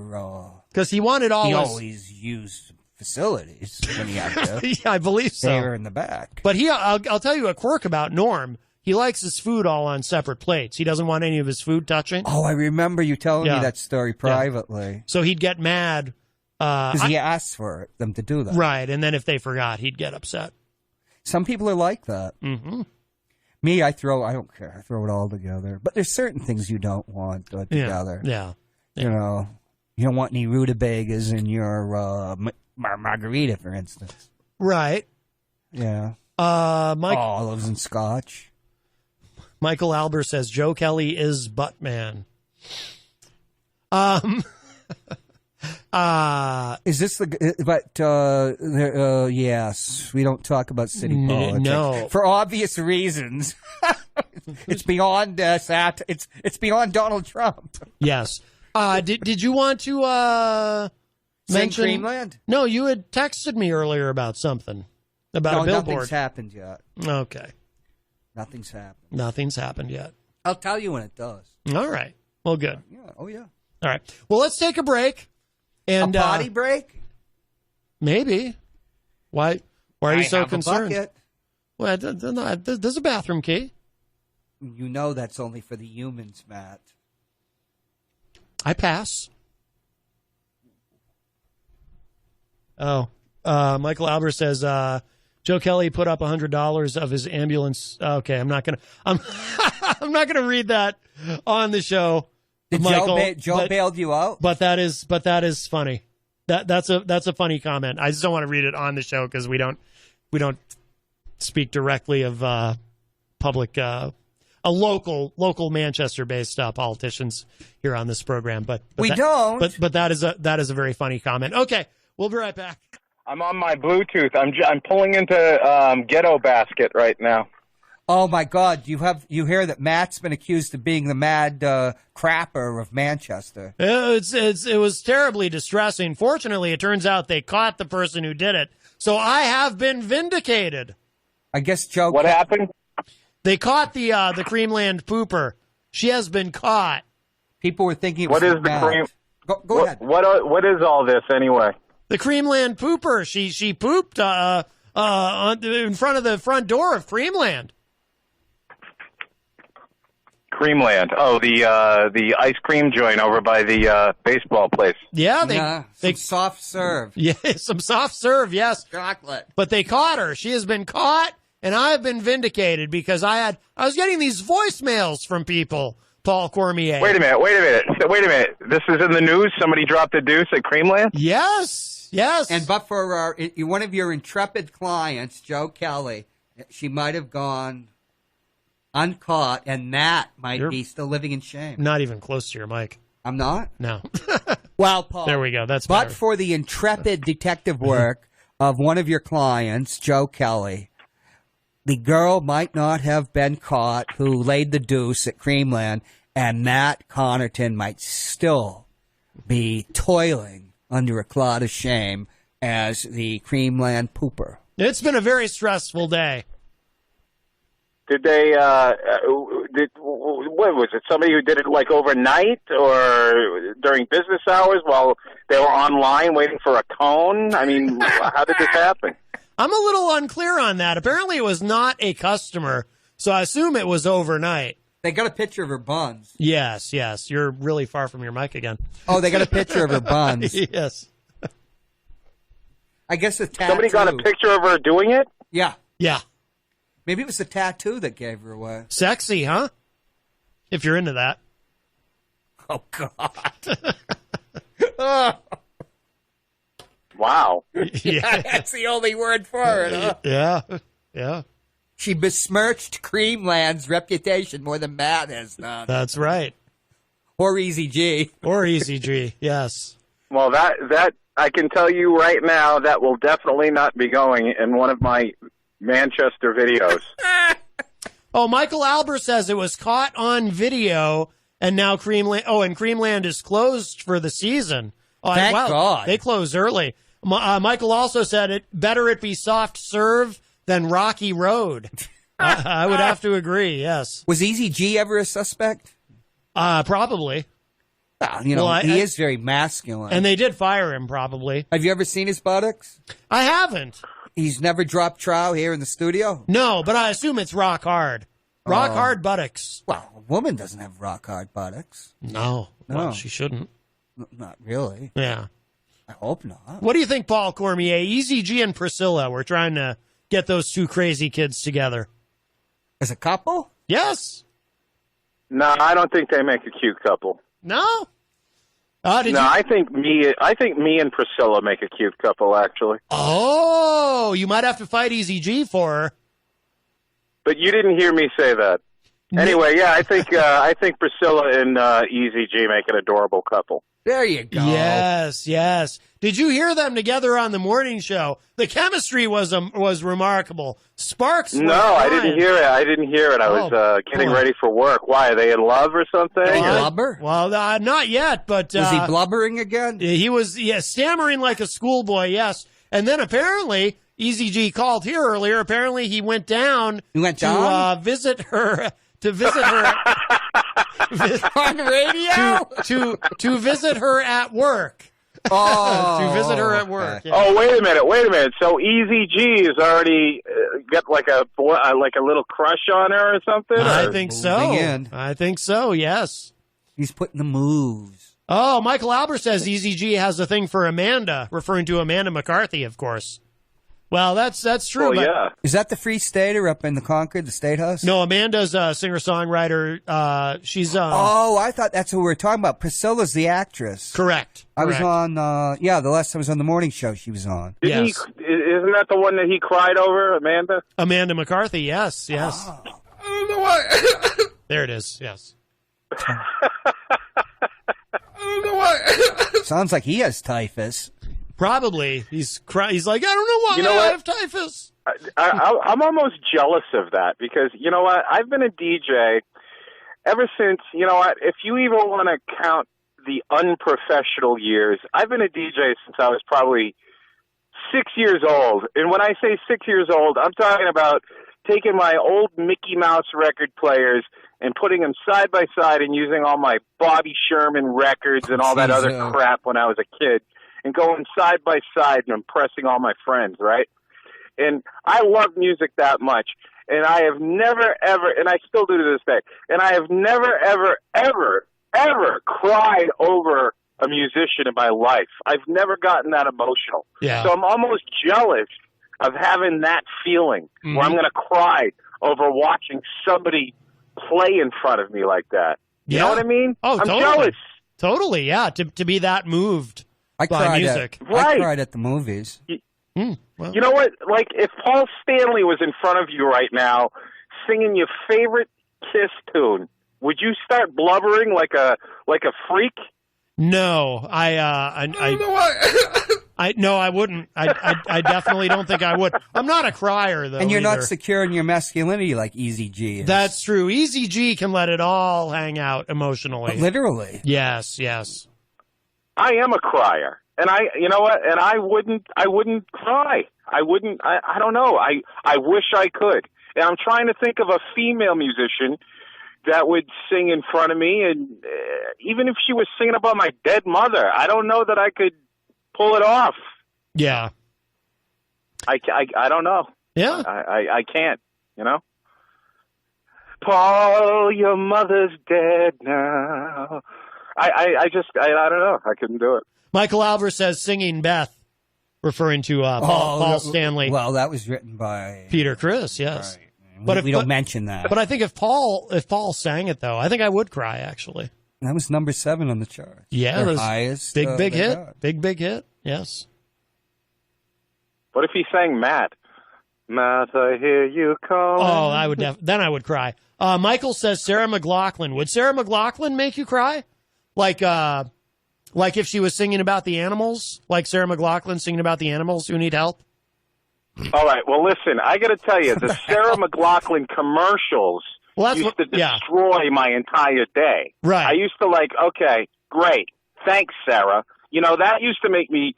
Because he wanted always... He always used facilities when he had to. Yeah, I believe so. They were in the back. But I'll tell you a quirk about Norm. He likes his food all on separate plates. He doesn't want any of his food touching. Oh, I remember you telling me that story privately. Yeah. So he'd get mad. Because he asked for them to do that. Right, and then if they forgot, he'd get upset. Some people are like that. Mm-hmm. Me, I don't care. I throw it all together. But there's certain things you don't want together. Yeah. You know, you don't want any rutabagas in your margarita, for instance. Right. Yeah. Olives and scotch. Michael Albert says Joe Kelly is Buttman. Is this yes, we don't talk about city politics. No. For obvious reasons. It's beyond it's beyond Donald Trump. Yes. Did you want to mention Greenland? No, you had texted me earlier about something. About a billboard. Nothing's happened yet. Okay. Nothing's happened. Nothing's happened yet. I'll tell you when it does. All right. Well, good. Yeah. Oh, yeah. All right. Well, let's take a break. And, a potty break? Maybe. Why are you so concerned? A bucket. Well, there's a bathroom key. You know that's only for the humans, Matt. I pass. Oh. Michael Albert says, Joe Kelly put up $100 of his ambulance. Okay, I'm not gonna read that on the show. Did Michael, Joe bailed you out? But that is funny. That's a funny comment. I just don't want to read it on the show because we don't speak directly of public local Manchester based politicians here on this program. But we don't. But that is a very funny comment. Okay, we'll be right back. I'm on my Bluetooth. I'm pulling into Ghetto Basket right now. Oh my God! You hear that Matt's been accused of being the mad crapper of Manchester? It was terribly distressing. Fortunately, it turns out they caught the person who did it, so I have been vindicated. I guess Joe. What happened? They caught the Creamland pooper. She has been caught. People were thinking it What was is the Matt. cream? Go ahead. What is all this anyway? The Creamland pooper. She pooped in front of the front door of Creamland. Creamland. Oh, the ice cream joint over by the baseball place. Yeah, some soft serve. Yeah, some soft serve. Yes, chocolate. But they caught her. She has been caught, and I have been vindicated because I was getting these voicemails from people. Paul Cormier. Wait a minute. This is in the news. Somebody dropped a deuce at Creamland. Yes. And but for one of your intrepid clients, Joe Kelly, she might have gone uncaught, and that might be still living in shame. Not even close to your mic. I'm not? No. Well, Paul. There we go. That's But better. for the intrepid detective work of one of your clients, Joe Kelly, the girl might not have been caught who laid the deuce at Creamland, and Matt Connarton might still be toiling under a cloud of shame as the Creamland pooper. It's been a very stressful day. Did they? What was it? Somebody who did it like overnight or during business hours while they were online waiting for a cone? I mean, how did this happen? I'm a little unclear on that. Apparently, it was not a customer, so I assume it was overnight. They got a picture of her buns. Yes. You're really far from your mic again. Oh, they got a picture of her buns. Yes. I guess the tattoo. Somebody got a picture of her doing it? Yeah. Yeah. Maybe it was the tattoo that gave her away. Sexy, huh? If you're into that. Oh, God. Wow. Yeah, that's the only word for it, huh? Yeah. She besmirched Creamland's reputation more than Matt has done. That's right. Or Easy G. Yes. Well, that I can tell you right now, that will definitely not be going in one of my Manchester videos. Oh, Michael Albert says it was caught on video, and now Creamland. Oh, and Creamland is closed for the season. Oh, Thank God. They close early. Michael also said it better it be soft serve than Rocky Road. I would have to agree. Yes. Was Easy G ever a suspect? Probably. Well, he is very masculine. And they did fire him, probably. Have you ever seen his buttocks? I haven't. He's never dropped trow here in the studio? No, but I assume it's rock hard. Rock hard buttocks. Well, a woman doesn't have rock hard buttocks. No. Well, she shouldn't. Not really. Yeah. I hope not. What do you think, Paul Cormier? Easy G and Priscilla, we're trying to get those two crazy kids together. As a couple? Yes. No, I don't think they make a cute couple. No? I think me and Priscilla make a cute couple, actually. Oh, you might have to fight Easy G for her. But you didn't hear me say that. Anyway, yeah, I think Priscilla and Easy G make an adorable couple. There you go. Yes. Did you hear them together on the morning show? The chemistry was remarkable. Sparks. No, I didn't hear it. I was getting ready for work. Why? Are they in love or something? Did he blubber? Well, not yet, but was he blubbering again? He was, stammering like a schoolboy. Yes, and then apparently Easy G called here earlier. Apparently he went down. To visit her. To visit her on radio. To visit her at work. Oh, to visit her at work. Yeah. Oh, wait a minute. So Easy G has already got like a little crush on her or something? I think so. Yes. He's putting the moves. Oh, Michael Albert says Easy G has a thing for Amanda, referring to Amanda McCarthy, of course. Well, that's true. Well, yeah. Is that the Free Stater up in the Concord, the State House? No, Amanda's a singer-songwriter. She's Oh, I thought that's who we were talking about. Priscilla's the actress. Correct. I was on, the last time I was on the morning show she was on. Isn't that the one that he cried over, Amanda? Amanda McCarthy, yes. Oh. I don't know why. There it is, yes. I don't know why. Sounds like he has typhus. Probably. He's like, I don't know why I have typhus. I'm almost jealous of that because, you know what, I've been a DJ ever since, you know what, if you even want to count the unprofessional years, I've been a DJ since I was probably 6 years old. And when I say 6 years old, I'm talking about taking my old Mickey Mouse record players and putting them side by side and using all my Bobby Sherman records and all that other crap when I was a kid and going side by side and impressing all my friends, right? And I love music that much. And I have never, ever, and I still do to this day, and I have never, ever, ever, ever cried over a musician in my life. I've never gotten that emotional. Yeah. So I'm almost jealous of having that feeling where I'm going to cry over watching somebody play in front of me like that. You know what I mean? Oh, I'm totally. jealous. Totally, yeah. To be that moved I by cried music. I cried at the movies. Well. You know what? Like, if Paul Stanley was in front of you right now singing your favorite Kiss tune, would you start blubbering like a freak? No, I no, I wouldn't. I definitely don't think I would. I'm not a crier, though. And you're not either. secure in your masculinity like Easy G is. That's true. Easy G can let it all hang out emotionally. Literally. Yes, yes. I am a crier. And you know what? And I wouldn't cry. I don't know. I wish I could. And I'm trying to think of a female musician that would sing in front of me. And even if she was singing about my dead mother, I don't know that I could pull it off. Yeah. I don't know. Yeah. I can't, you know? Paul, your mother's dead now. I don't know. I couldn't do it. Michael Alvarez says singing Beth, referring to Paul Stanley. Well, that was written by Peter Criss, yes. Right. But we don't mention that. But I think if Paul sang it, though, I think I would cry, actually. That was number 7 on the chart. Yeah, Their it was highest. big hit. got. Big hit, yes. What if he sang Matt? Matt, I hear you calling. Oh, I would then I would cry. Michael says Sarah McLachlan. Would Sarah McLachlan make you cry? Like if she was singing about the animals? Like Sarah McLachlan singing about the animals who need help? All right. Well, listen, I got to tell you, the Sarah McLachlan commercials used to destroy my entire day. Right. I used to okay, great. Thanks, Sarah. You know, that used to make me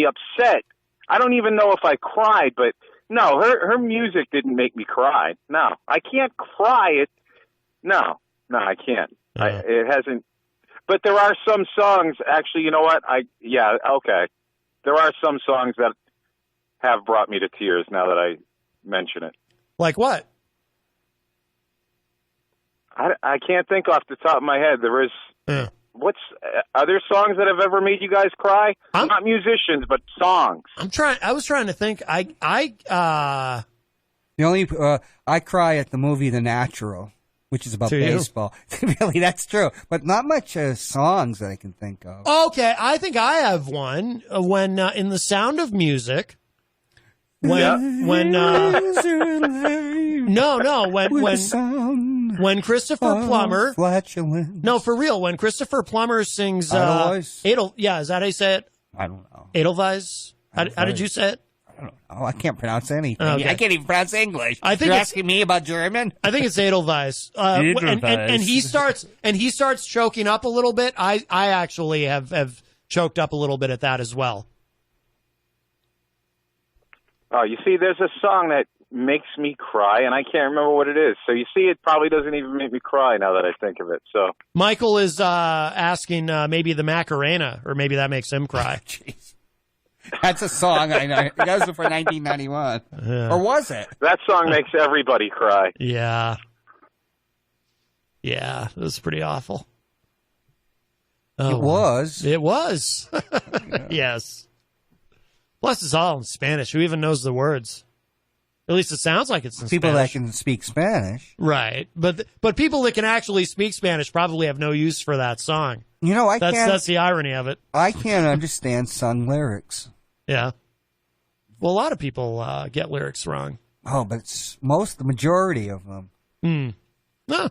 upset. I don't even know if I cried, but no, her music didn't make me cry. No, I can't cry. No, I can't. It hasn't. But there are some songs, actually, you know what? Okay. There are some songs that have brought me to tears now that I mention it. Like what? I can't think off the top of my head. There is. Are there songs that have ever made you guys cry? Not musicians, but songs. I was trying to think. The only I cry at the movie The Natural, which is about baseball. Really, that's true. But not much songs that I can think of. Okay, I think I have one. When in The Sound of Music, when Christopher Plummer, no, for real, when Christopher Plummer sings Edel, is that how you say it? I don't know. Edelweiss? How did you say it? I don't know. I can't pronounce anything. Okay. I can't even pronounce English. You're asking me about German? I think it's Edelweiss. And he starts choking up a little bit. I actually have choked up a little bit at that as well. Oh, you see, there's a song that makes me cry, and I can't remember what it is. So you see, it probably doesn't even make me cry now that I think of it. So Michael is asking maybe the Macarena, or maybe that makes him cry. Jeez. That's a song I know. That was for 1991. Yeah. Or was it? That song makes everybody cry. Yeah. Yeah, it was pretty awful. It was. It was. Yes. Plus, it's all in Spanish. Who even knows the words? At least it sounds like it's in people Spanish. That can speak Spanish. Right. But people that can actually speak Spanish probably have no use for that song. You know, that's the irony of it. I can't understand sung lyrics. Yeah. Well, a lot of people get lyrics wrong. Oh, but it's the majority of them. Huh.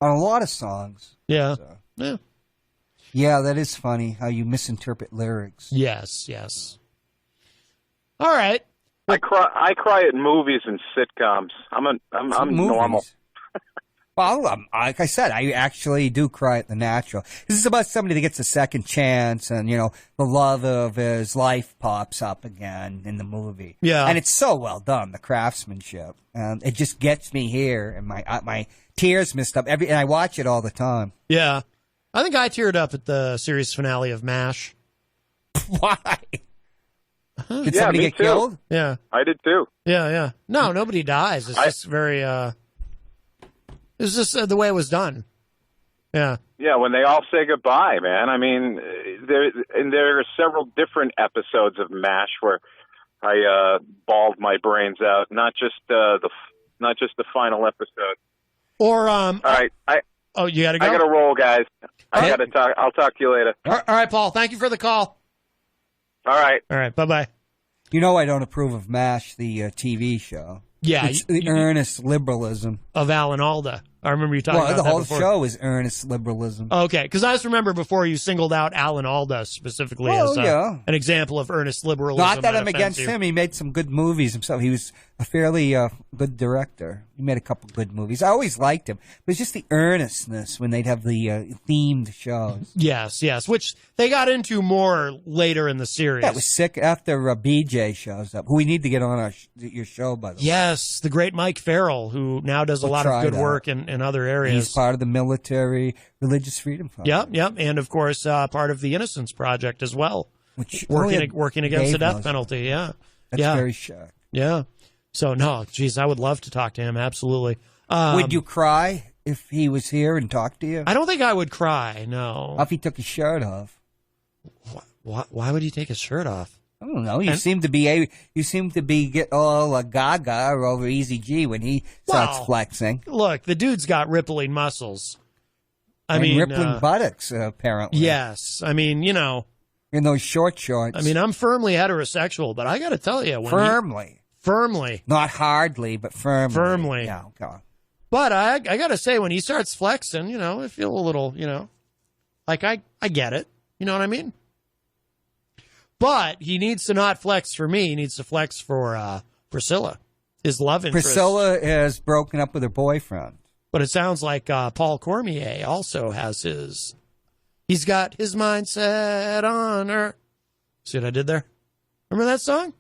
On a lot of songs. Yeah. So. Yeah. Yeah, that is funny how you misinterpret lyrics. Yes. All right. I cry at movies and sitcoms. I'm normal. Well, like I said, I actually do cry at the Natural. This is about somebody that gets a second chance, and the love of his life pops up again in the movie. Yeah, and it's so well done, the craftsmanship, and it just gets me here, and my tears mist up and I watch it all the time. Yeah, I think I teared up at the series finale of MASH. Why? Did Yeah, somebody me get too. killed? Yeah, I did too. yeah. No, nobody dies. It's just very. It's just the way it was done. Yeah. Yeah, when they all say goodbye, man. I mean, there are several different episodes of MASH where I bawled my brains out. Not just the final episode. Or All right, you got to go. I got to roll, guys. I got to talk. I'll talk to you later. All right, Paul. Thank you for the call. All right. Bye-bye. I don't approve of MASH, the TV show. Yeah. It's the earnest liberalism. Of Alan Alda. I remember you talking about that the whole before. show is earnest liberalism. Okay, because I just remember before you singled out Alan Alda specifically as an example of earnest liberalism. Not that I'm against him. He made some good movies himself. He was a fairly good director. He made a couple good movies. I always liked him. But it's just the earnestness when they'd have the themed shows. Yes, which they got into more later in the series. That was sick after BJ shows up, who we need to get on your show, by the way. Yes, the great Mike Farrell, who now does a lot of good work in other areas. He's part of the military religious freedom fund. Yep, and of course part of the Innocence Project as well, working against the death penalty. Yeah, that's very shocked. Yeah, so no, geez, I would love to talk to him. Absolutely. Would you cry if he was here and talked to you? I don't think I would cry. No. If he took his shirt off. Why would he take his shirt off? I don't know. You seem to be get all gaga over Easy G when he starts flexing. Look, the dude's got rippling muscles. I and mean, rippling buttocks, apparently. Yes, I mean, in those short shorts. I mean, I'm firmly heterosexual, but I got to tell you, firmly, not hardly, but firmly. Yeah, okay. But I got to say, when he starts flexing, I feel a little, like I get it. You know what I mean? But he needs to not flex for me. He needs to flex for Priscilla, his love interest. Priscilla is broken up with her boyfriend. But it sounds like Paul Cormier also has he's got his mind set on her. See what I did there? Remember that song?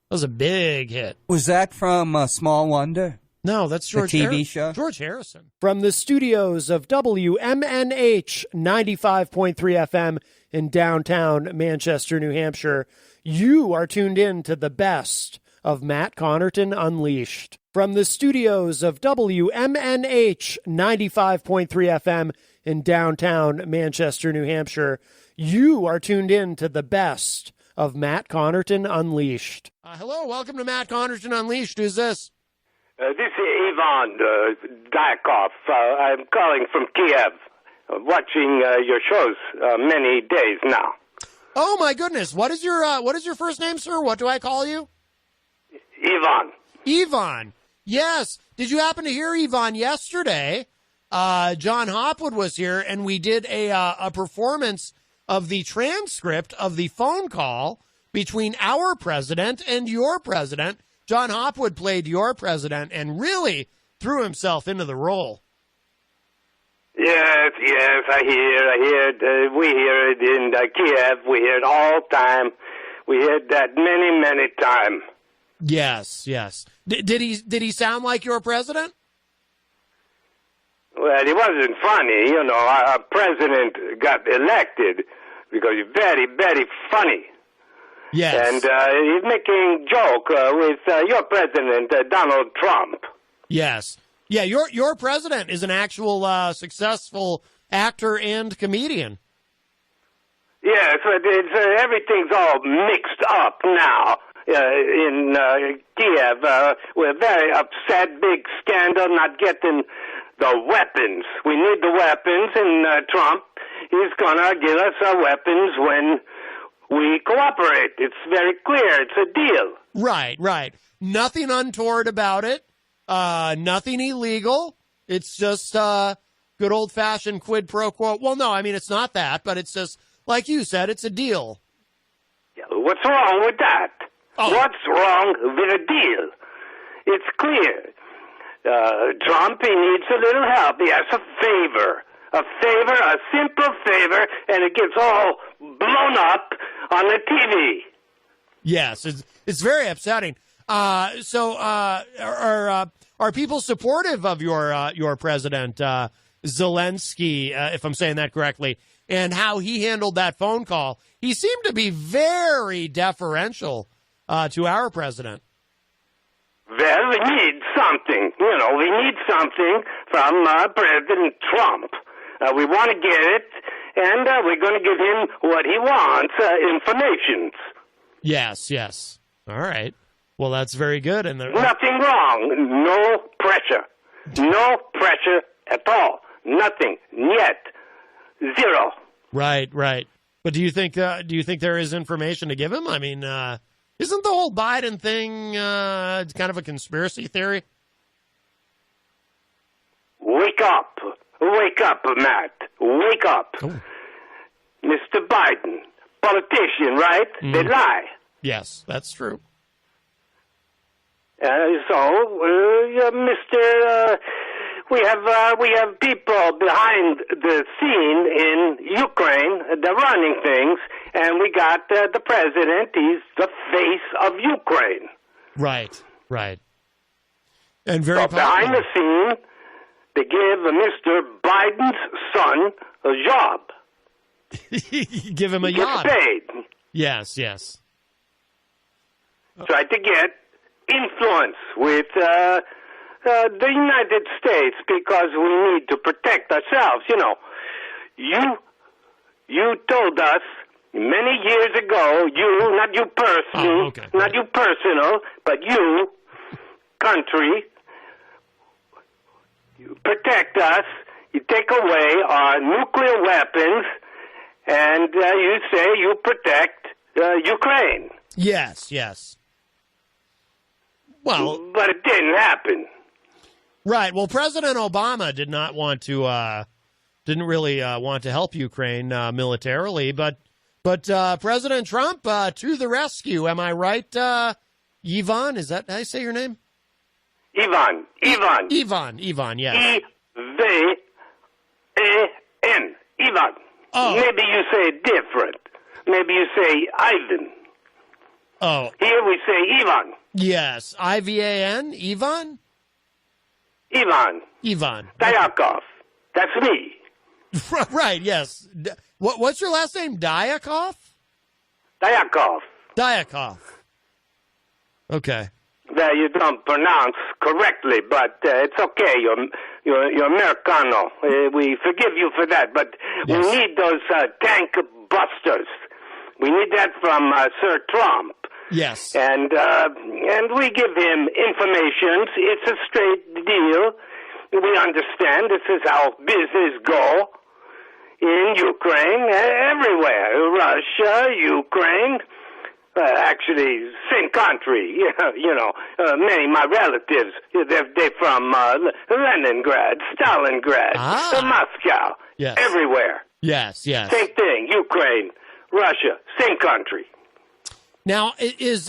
That was a big hit. Was that from Small Wonder? No, that's George the TV show? George Harrison. From the studios of WMNH 95.3 FM in downtown Manchester, New Hampshire, you are tuned in to the best of Matt Connarton Unleashed. From the studios of WMNH 95.3 FM in downtown Manchester, New Hampshire, you are tuned in to the best of Matt Connarton Unleashed. Hello, welcome to Matt Connarton Unleashed. Who's this? This is Ivan Dyakoff. I'm calling from Kiev, watching your shows many days now. Oh my goodness! What is your first name, sir? What do I call you? Ivan. Ivan. Yes. Did you happen to hear Ivan yesterday? John Hopwood was here, and we did a performance of the transcript of the phone call between our president and your president. John Hopwood played your president and really threw himself into the role. Yes, I hear. We hear it in Kiev. We hear it all time. We hear that many times. Yes. Did he sound like your president? Well, it wasn't funny. Our president got elected because he's very funny. Yes. And he's making joke with your president, Donald Trump. Yes. Yeah, your president is an actual successful actor and comedian. Yes, everything's all mixed up now in Kiev. We're very upset, big scandal, not getting the weapons. We need the weapons, and Trump, he's going to give us our weapons when we cooperate. It's very clear. It's a deal. Right. Nothing untoward about it. Nothing illegal. It's just good old-fashioned quid pro quo. Well, no, I mean, it's not that, but it's just, like you said, it's a deal. What's wrong with that? Oh. What's wrong with a deal? It's clear. Trump, he needs a little help. He has a favor, a simple favor, and it gets all blown up on the TV. Yes, it's very upsetting. So are people supportive of your president, Zelensky, if I'm saying that correctly, and how he handled that phone call? He seemed to be very deferential to our president. Well, we need something. We need something from President Trump. We want to get it, and we're going to give him what he wants, information. Yes. All right. Well, that's very good. And nothing wrong. No pressure. No pressure at all. Nothing. Yet. Zero. Right. But do you think there is information to give him? I mean, isn't the whole Biden thing kind of a conspiracy theory? Wake up. Wake up, Matt. Wake up. Oh. Mr. Biden, politician, right? They lie. Yes, that's true. Mr. We have people behind the scene in Ukraine. They're running things, and we got the president. He's the face of Ukraine. Right. And very so behind the scene, they give Mr. Biden's son a job. Give him a job. Gets paid. Yes. Try to get influence with the United States because we need to protect ourselves. You told us many years ago, not you personally, not you personal, but you, country, you protect us, you take away our nuclear weapons, and you say you protect Ukraine. Yes. Well, but it didn't happen. Right. Well, President Obama did not want to, didn't really want to help Ukraine militarily, but President Trump to the rescue. Am I right, Ivan? Is that how I say your name? Ivan. Yes. E-V-A-N. Ivan. Oh. Maybe you say it different. Maybe you say Ivan. Oh. Here we say Ivan. Yes. I-V-A-N? Ivan? Ivan. Dayakov. That's me. Right, yes. What's your last name? Dayakov? Dayakov. Okay. That you don't pronounce correctly, but it's okay. You're Americano. We forgive you for that, but yes. We need those tank busters. We need that from Sir Trump. Yes. And we give him information. It's a straight deal. We understand this is how business go in Ukraine, everywhere. Russia, Ukraine, actually, same country. Many of my relatives, they're from Leningrad, Stalingrad, Moscow, yes. Everywhere. Yes. Same thing, Ukraine, Russia, same country. Now, is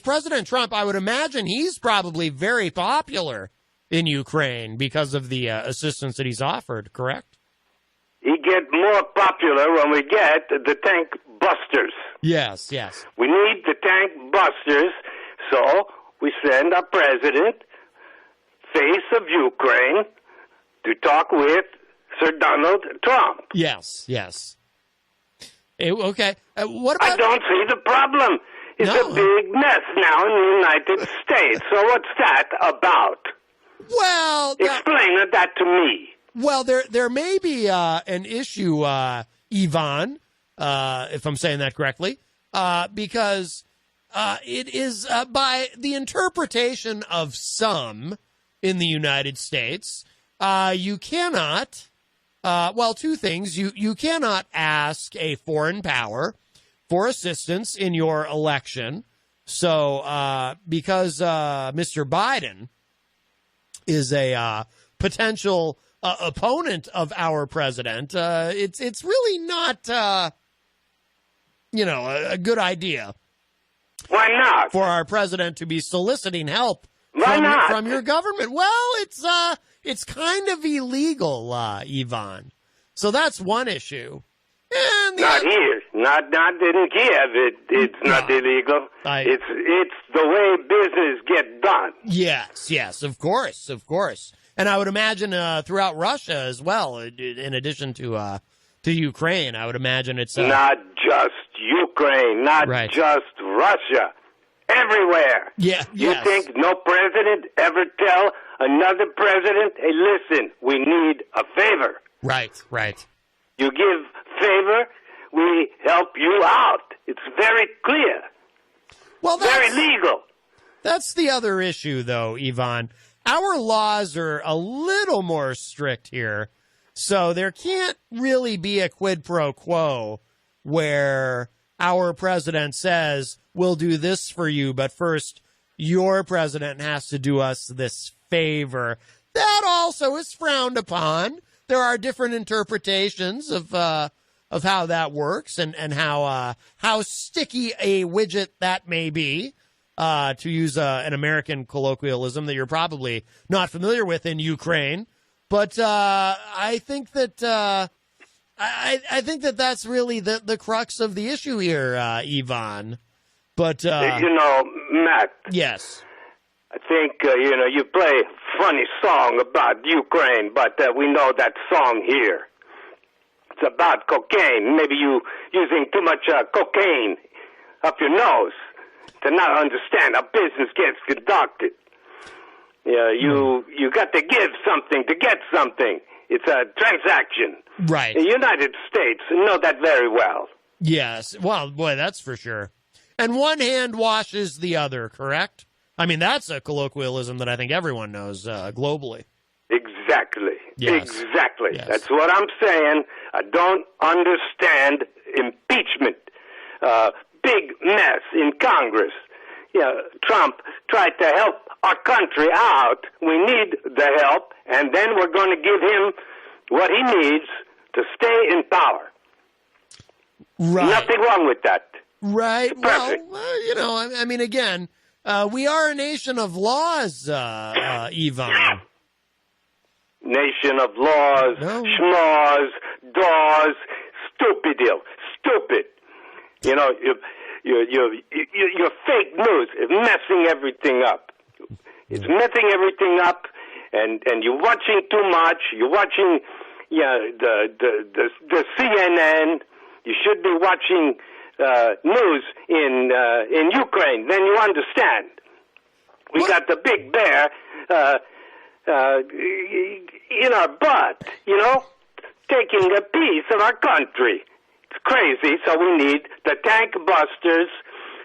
President Trump, I would imagine he's probably very popular in Ukraine because of the assistance that he's offered, correct? He get more popular when we get the tank busters. Yes. We need the tank busters, so we send our president, face of Ukraine, to talk with Sir Donald Trump. Yes. Okay. What about? I don't see the problem. It's a big mess now in the United States. So what's that about? Well, explain that to me. Well, there may be an issue, Ivan, if I'm saying that correctly, because it is by the interpretation of some in the United States, you cannot. Two things. You cannot ask a foreign power for assistance in your election. So because Mr. Biden is a potential opponent of our president, it's really not a good idea. Why not? For our president to be soliciting help from your government. Well, it's kind of illegal, Ivan. So that's one issue. And not here, not in Kiev. It's not illegal. It's the way business get done. Yes, of course. And I would imagine throughout Russia as well, in addition to Ukraine, I would imagine it's not just Ukraine, not just Russia, everywhere. Yeah. You think no president ever tell another president, "Hey, listen, we need a favor." Right. You give favor, we help you out. It's very clear. Well, very legal. That's the other issue, though, Ivan. Our laws are a little more strict here, so there can't really be a quid pro quo where our president says, we'll do this for you, but first your president has to do us this favor. That also is frowned upon. There are different interpretations of how that works and how sticky a widget that may be. To use an American colloquialism that you're probably not familiar with in Ukraine, but I think that I think that that's really the crux of the issue here, Ivan. But Matt. Yes. I think you play a funny song about Ukraine, but we know that song here. It's about cocaine. Maybe you using too much cocaine up your nose to not understand how business gets conducted. You got to give something to get something. It's a transaction. Right. The United States know that very well. Yes. Well, boy, that's for sure. And one hand washes the other, correct? I mean, that's a colloquialism that I think everyone knows globally. Exactly. Yes. Exactly. Yes. That's what I'm saying. I don't understand impeachment. Big mess in Congress. Trump tried to help our country out. We need the help, and then we're going to give him what he needs to stay in power. Right. Nothing wrong with that. Right. Perfect. Well, I mean, again, we are a nation of laws, Ivan. Nation of laws, schmaws, daws, stupid deal. Stupid. Your fake news is messing everything up. It's messing everything up, and you're watching too much. You're watching, the CNN. You should be watching news in Ukraine. Then you understand. We got the big bear in our butt. Taking a piece of our country. It's crazy, so we need the tank busters,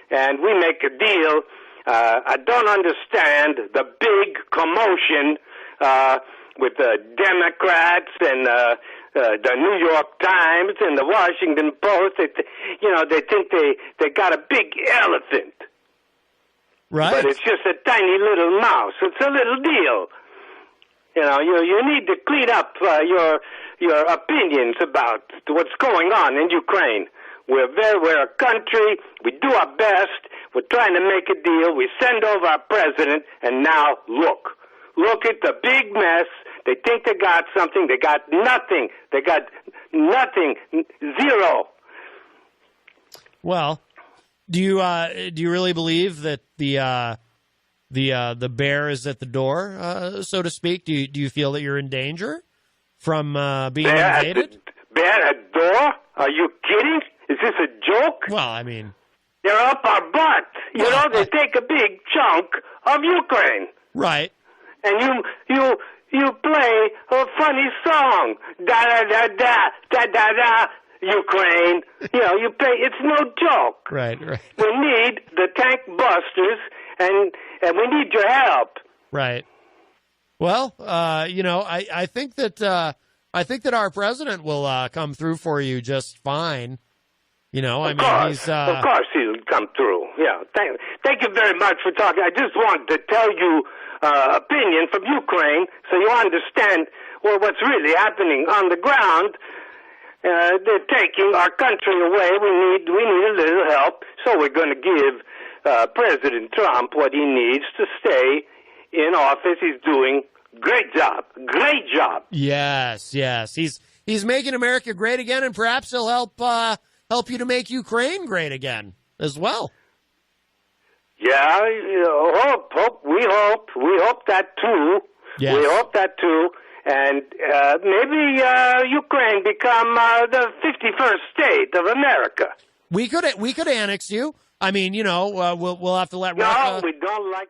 and we make a deal. I don't understand the big commotion with the Democrats and the New York Times and the Washington Post. They think they got a big elephant. Right. But it's just a tiny little mouse. It's a little deal. You need to clean up your opinions about what's going on in Ukraine. We're a country. We do our best. We're trying to make a deal. We send over our president, and now look at the big mess. They think they got something. They got nothing. They got nothing. Zero. Well, do you really believe that the bear is at the door, so to speak? Do you feel that you're in danger from being invaded? Bear at door? Are you kidding? Is this a joke? Well, I mean, they're up our butt. They take a big chunk of Ukraine. Right. And you play a funny song. Da da da da da da da. Ukraine. You play. It's no joke. Right. We need the tank busters, and we need your help. Right. Well, I think that our president will come through for you just fine. Of course he'll come through. Yeah. Thank you very much for talking. I just wanted to tell you opinion from Ukraine so you understand what's really happening on the ground. They're taking our country away. We need a little help, so we're going to give President Trump what he needs to stay in office. He's doing great job. Great job. Yes. He's making America great again, and perhaps he'll help you to make Ukraine great again as well. Yeah, we hope that too. Yes. We hope that too. And maybe Ukraine become the 51st state of America. We could annex you. I mean, we'll have to let. No, we don't like